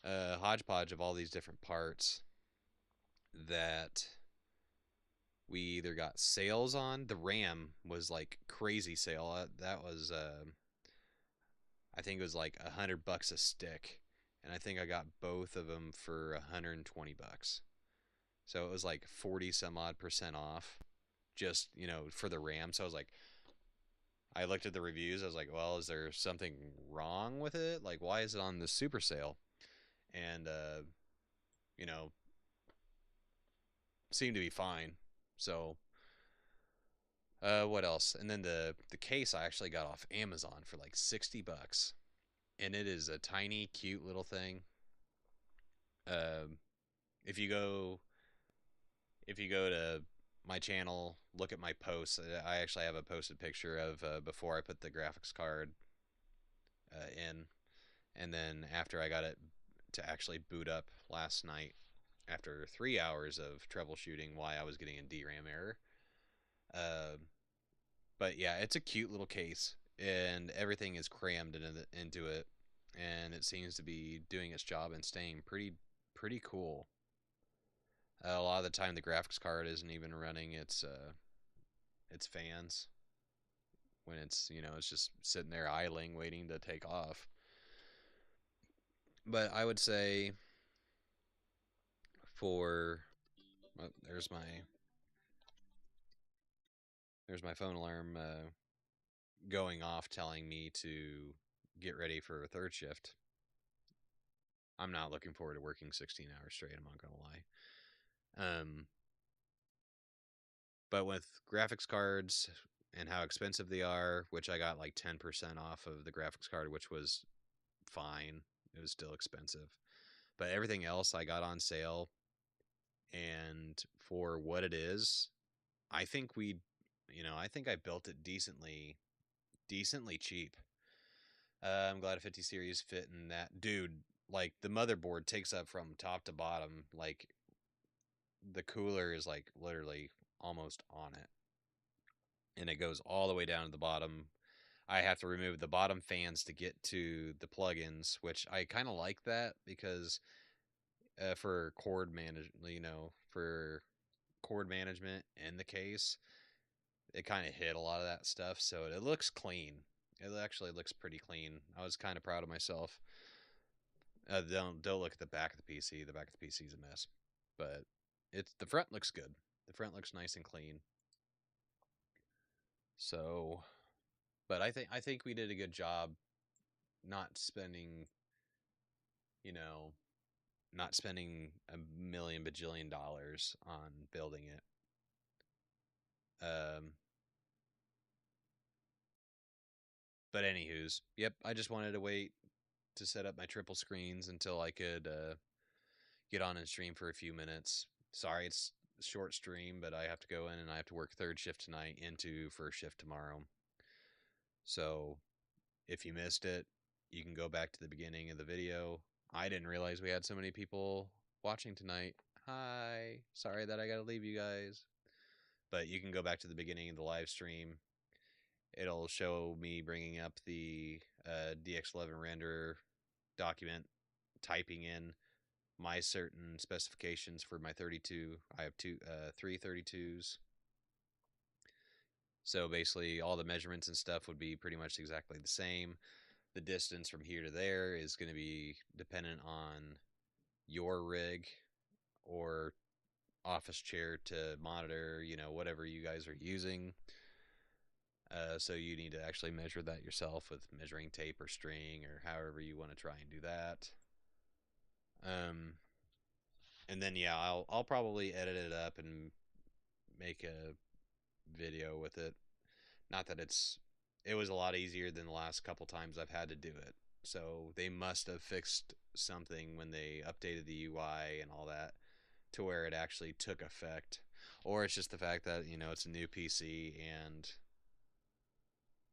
hodgepodge of all these different parts that we either got sales on. The RAM was like crazy sale. That was I think it was like $100 a stick, and I think I got both of them for $120. So it was like 40 some odd % off, just, you know, for the RAM. So I was like, I looked at the reviews. I was like, well, is there something wrong with it? Like, why is it on the super sale? And you know, seemed to be fine. So what else? And then the case I actually got off Amazon for like $60, and it is a tiny, cute little thing. If you go to my channel, look at my posts. I actually have a posted picture of before I put the graphics card in, and then after I got it to actually boot up last night after 3 hours of troubleshooting why I was getting a DRAM error. But yeah, it's a cute little case, and everything is crammed into it, and it seems to be doing its job and staying pretty cool. A lot of the time, the graphics card isn't even running its fans, when it's, it's just sitting there idling, waiting to take off. But I would say for there's my phone alarm going off telling me to get ready for a third shift. I'm not looking forward to working 16 hours straight, I'm not going to lie. But with graphics cards and how expensive they are, which I got like 10% off of the graphics card, which was fine. It was still expensive. But everything else I got on sale, and for what it is, I think I think I built it decently cheap. I'm glad a 50 series fit in that. Dude, like the motherboard takes up from top to bottom. Like the cooler is like literally almost on it. And it goes all the way down to the bottom. I have to remove the bottom fans to get to the plugins, which I kind of like that because for cord management in the case, it kind of hid a lot of that stuff, so it looks clean. It actually looks pretty clean. I was kind of proud of myself. Don't look at the back of the PC. The back of the PC is a mess, but the front looks good. The front looks nice and clean. So, but I think we did a good job not spending, you know, not spending a million bajillion dollars on building it. But anywho's, yep. I just wanted to wait to set up my triple screens until I could get on and stream for a few minutes. Sorry, it's a short stream, but I have to go in and I have to work third shift tonight into first shift tomorrow. So if you missed it, you can go back to the beginning of the video. I didn't realize we had so many people watching tonight. Hi. Sorry that I got to leave you guys. But you can go back to the beginning of the live stream. It'll show me bringing up the DX11 renderer document, typing in my certain specifications for my 32. I have three 32s. So basically all the measurements and stuff would be pretty much exactly the same. The distance from here to there is going to be dependent on your rig or office chair to monitor, whatever you guys are using. So you need to actually measure that yourself with measuring tape or string or however you want to try and do that. And then yeah, I'll probably edit it up and make a video with it. Not that it was a lot easier than the last couple times I've had to do it. So they must have fixed something when they updated the UI and all that to where it actually took effect. Or it's just the fact that, it's a new PC and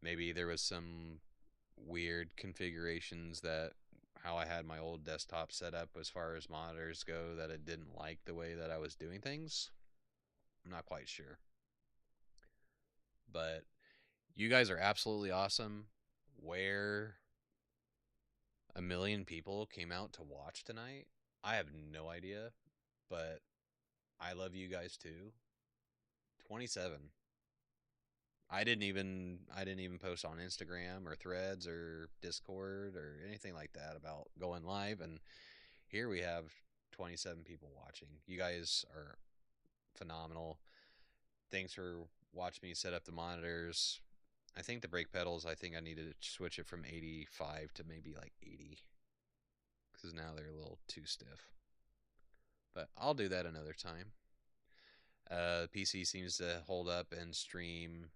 maybe there was some weird configurations that how I had my old desktop set up as far as monitors go that it didn't like the way that I was doing things. I'm not quite sure. But you guys are absolutely awesome. Where a million people came out to watch tonight, I have no idea, but I love you guys too. 27. I didn't even post on Instagram or Threads or Discord or anything like that about going live, and here we have 27 people watching. You guys are phenomenal. Thanks for watching me set up the monitors. I think the brake pedals, I think I needed to switch it from 85 to maybe like 80 because now they're a little too stiff. But I'll do that another time. PC seems to hold up and stream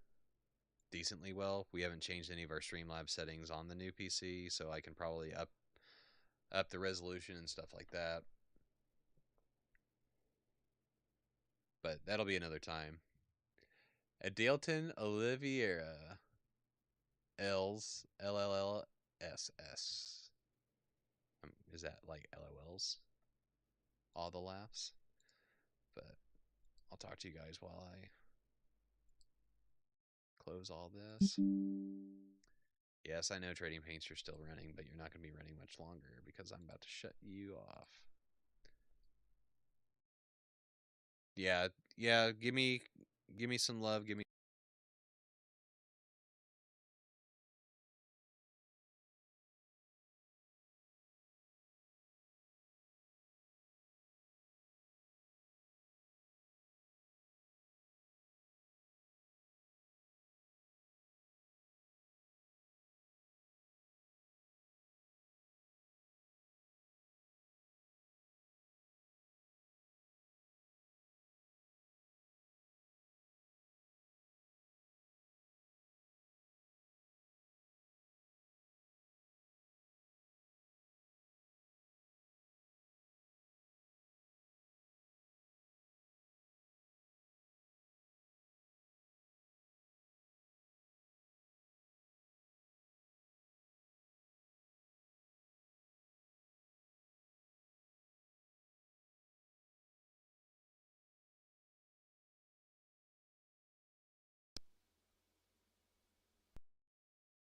decently well. We haven't changed any of our Streamlabs settings on the new PC, so I can probably up the resolution and stuff like that. But that'll be another time. Adalton Oliveira. L's LLLSS. Is that like LOLs? All the laughs. But I'll talk to you guys while I close all this. Yes, I know Trading Paints are still running, but you're not going to be running much longer because I'm about to shut you off. Yeah, give me some love, give me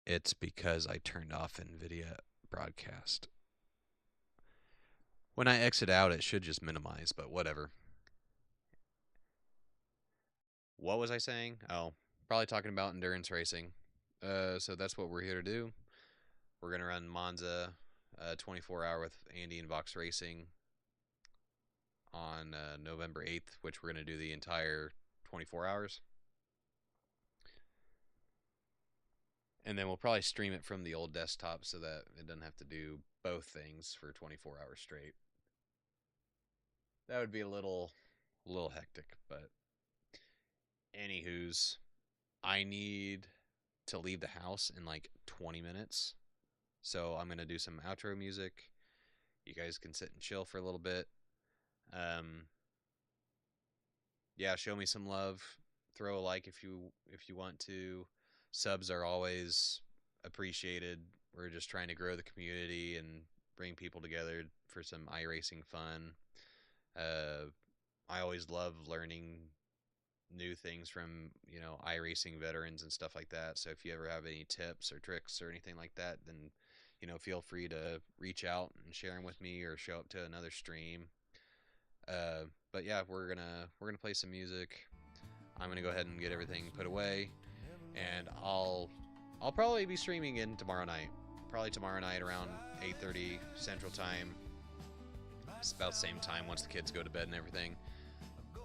It's because I turned off NVIDIA broadcast. When I exit out, it should just minimize, but whatever. What was I saying? Oh, probably talking about endurance racing. So that's what we're here to do. We're going to run MONZA 24-hour with Andy and Vox Racing on November 8th, which we're going to do the entire 24 hours. And then we'll probably stream it from the old desktop so that it doesn't have to do both things for 24 hours straight. That would be a little hectic, but anywho's, I need to leave the house in like 20 minutes. So I'm going to do some outro music. You guys can sit and chill for a little bit. Yeah, show me some love. Throw a like if you want to. Subs are always appreciated. We're just trying to grow the community and bring people together for some iRacing fun. I always love learning new things from, iRacing veterans and stuff like that. So if you ever have any tips or tricks or anything like that, then, feel free to reach out and share them with me or show up to another stream. But yeah, we're gonna play some music. I'm gonna go ahead and get everything put away, and I'll probably be streaming in tomorrow night. Probably tomorrow night around 8:30 Central Time. It's about the same time once the kids go to bed and everything.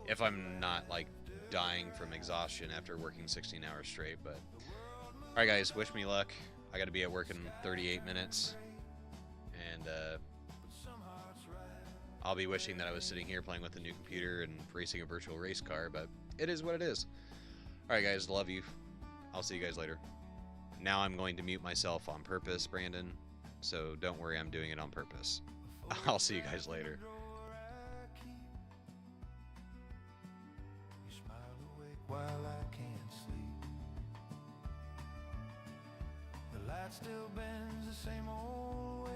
If I'm not like dying from exhaustion after working 16 hours straight. But alright guys, wish me luck. I gotta be at work in 38 minutes. And I'll be wishing that I was sitting here playing with a new computer and racing a virtual race car, but it is what it is. Alright guys, love you. I'll see you guys later. Now I'm going to mute myself on purpose, Brandon. So don't worry, I'm doing it on purpose. I'll see you guys later. You smile awake while I can't sleep. The light still bends the same old way.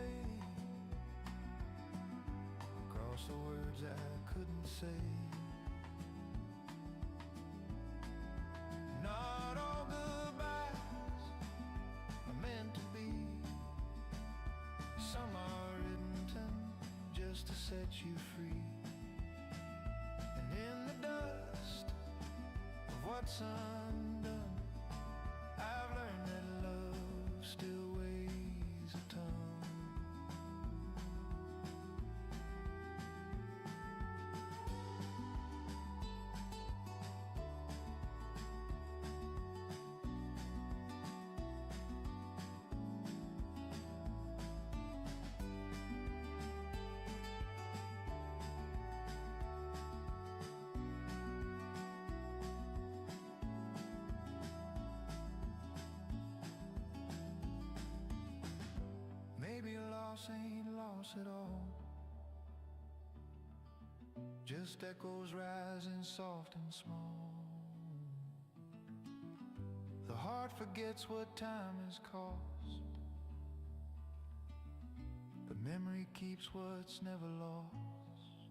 Across the words I couldn't say. Not all goodbyes are meant to be. Some are written just to set you free. And in the dust of what's undone, I've learned that love still weighs a ton. Maybe loss ain't loss at all. Just echoes rising soft and small. The heart forgets what time has cost, but memory keeps what's never lost.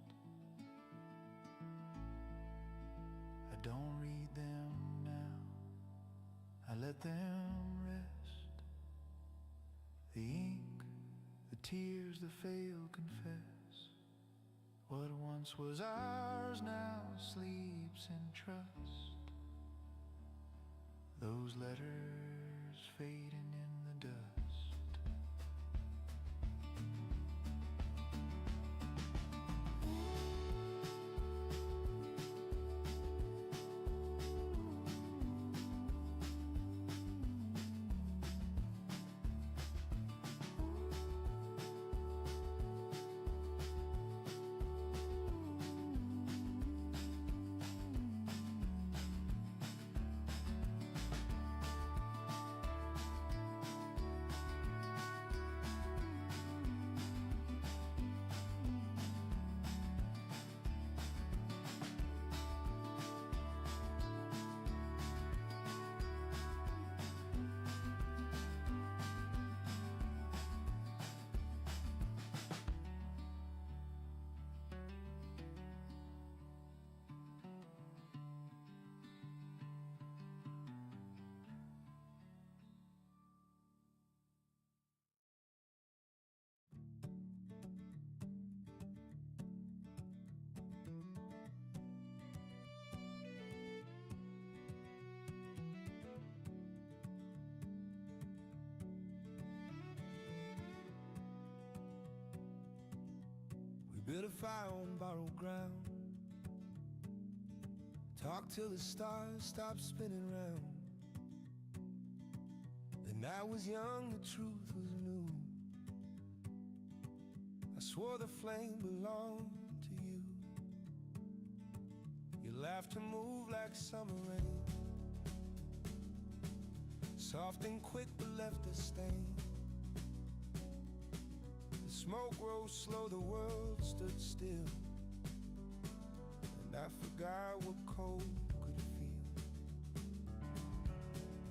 I don't read them now, I let them rest. The ink, the tears, the fail confess. What once was ours now sleeps in trust. Those letters fading in the dust. Build a fire on borrowed ground. Talk till the stars stop spinning round. The night was young, the truth was new. I swore the flame belonged to you. Your laughter moved like summer rain, soft and quick but left a stain. The smoke rose slow, the world stood still, and I forgot what cold could feel.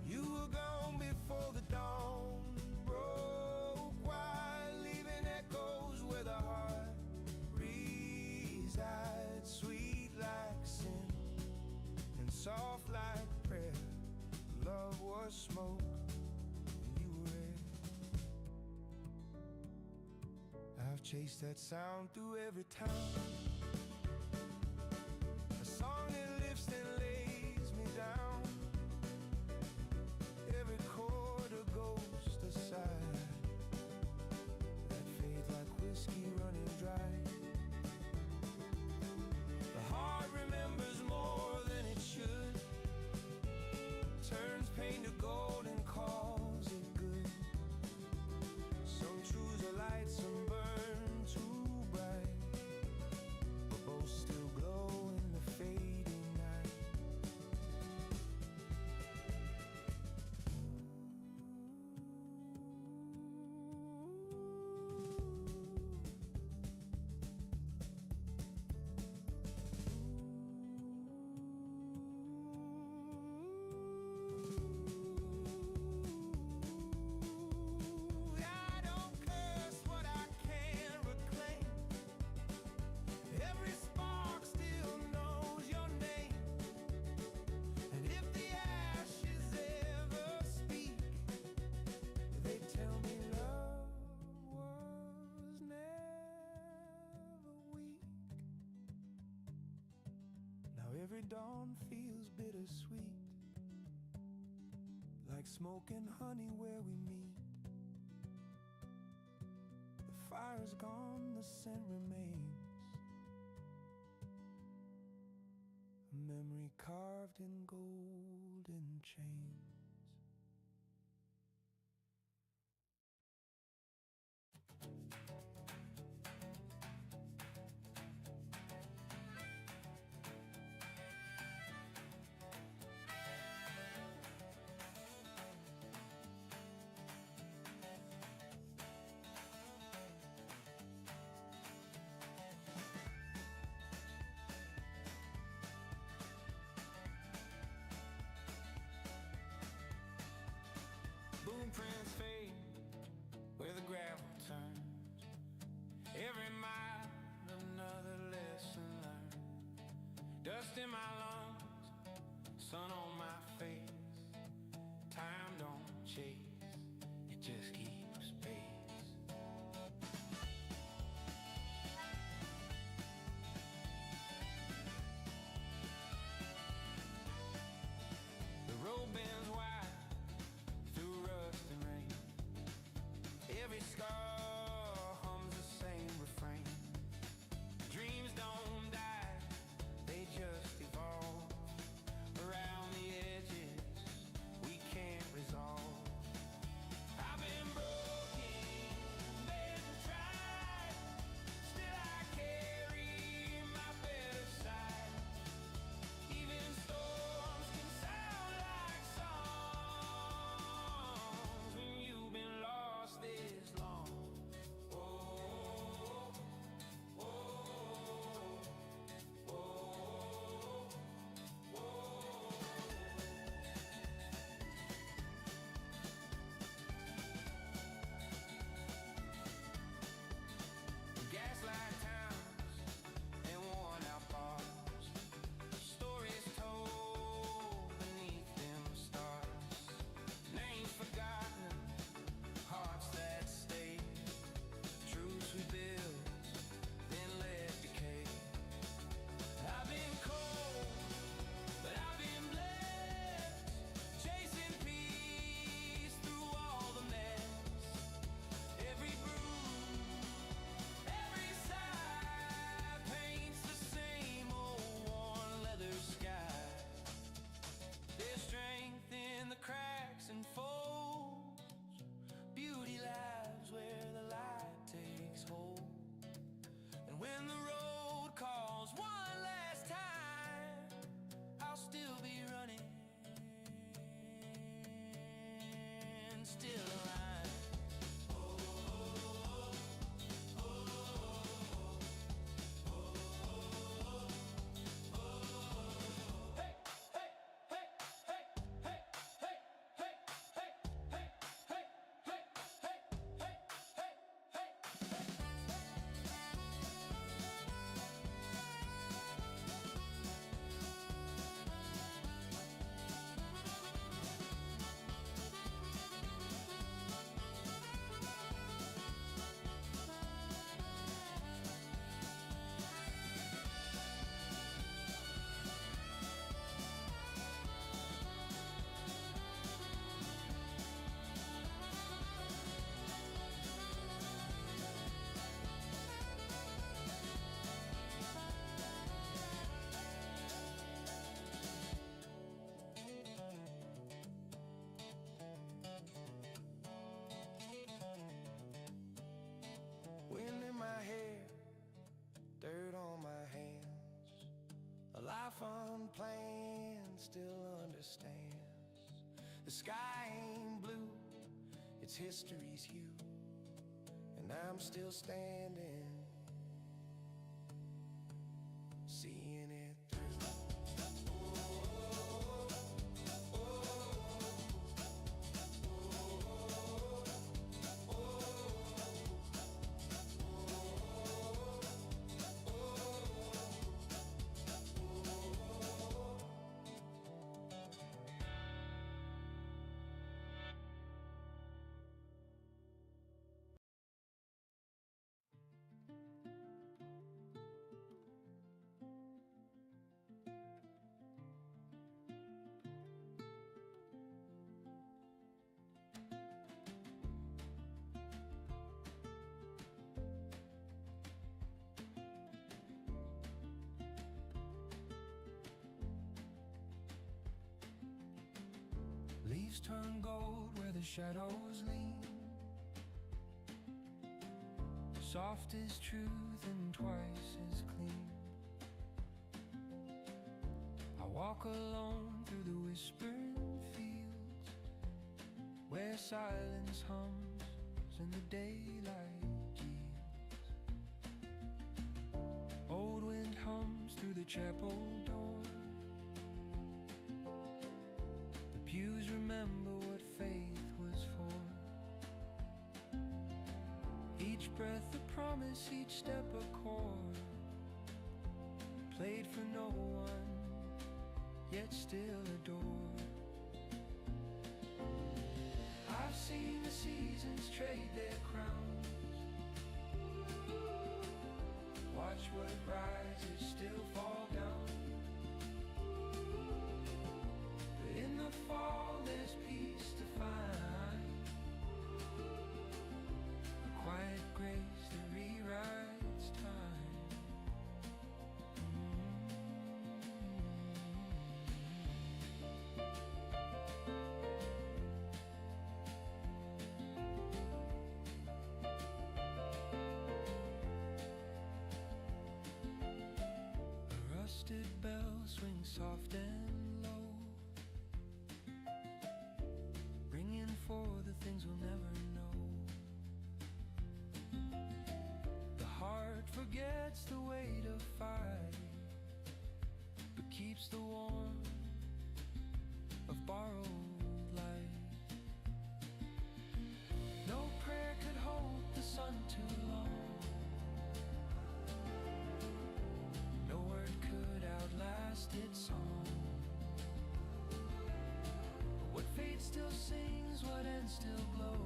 You were gone before the dawn broke wide, leaving echoes where the heart resides, sweet like sin and soft like prayer. Love was smoke and you were air. I've chased that sound through every town, a song that lifts and lays me down. Every chord a ghost aside, that fades like whiskey running dry. The heart remembers more than it should, turns pain to gold and calls it good. Some truths are light, some burn too bright, but both still glow in the fading night. I don't curse what I can't reclaim. Every spark still knows your name. And if the ashes ever speak, they tell me love was never weak. Now every dawn feels bittersweet, like smoke and honey where we meet. The fire's gone, the scent remains, a memory carved in golden chains. Blueprints fade where the gravel turns. Every mile, another lesson learned. Dust in my lungs, sun on my face. Time don't chase, it just keeps pace. The road bends wide through rust and rain. Every scar hums the same refrain. Dreams don't die, they just evolve. Around the edges, we can't resolve. I've been broken, been tried, still I carry my better side. Even storms can sound like songs when you've been lost this long. fun plan still understands. The sky ain't blue, it's history's hue, and I'm still standing, seeing it through. Leaves turn gold where the shadows lean. Soft as truth and twice as clean. I walk alone through the whispering fields, where silence hums and the daylight yields. Old wind hums through the chapel door. Pews remember what faith was for. Each breath a promise, each step a chord, played for no one, yet still adored. I've seen the seasons trade their crowns, watch what rises still fall down. In the fall there's peace to find, a quiet grace that rewrites time. A rusted bell swings soft and low, for the things we'll never know. The heart forgets the weight of fight, but keeps the warmth of borrowed light. No prayer could hold the sun too long, no word could outlast its song. What fate still sings, what ends still glow,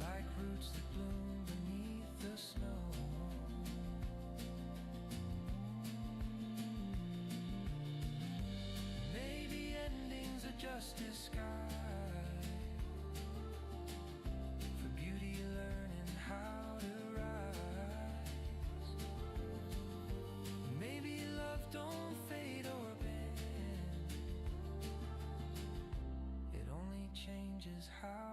like roots that bloom beneath the snow. Maybe endings are just disguise for beauty learning how to rise. Maybe love don't fade or bend, changes how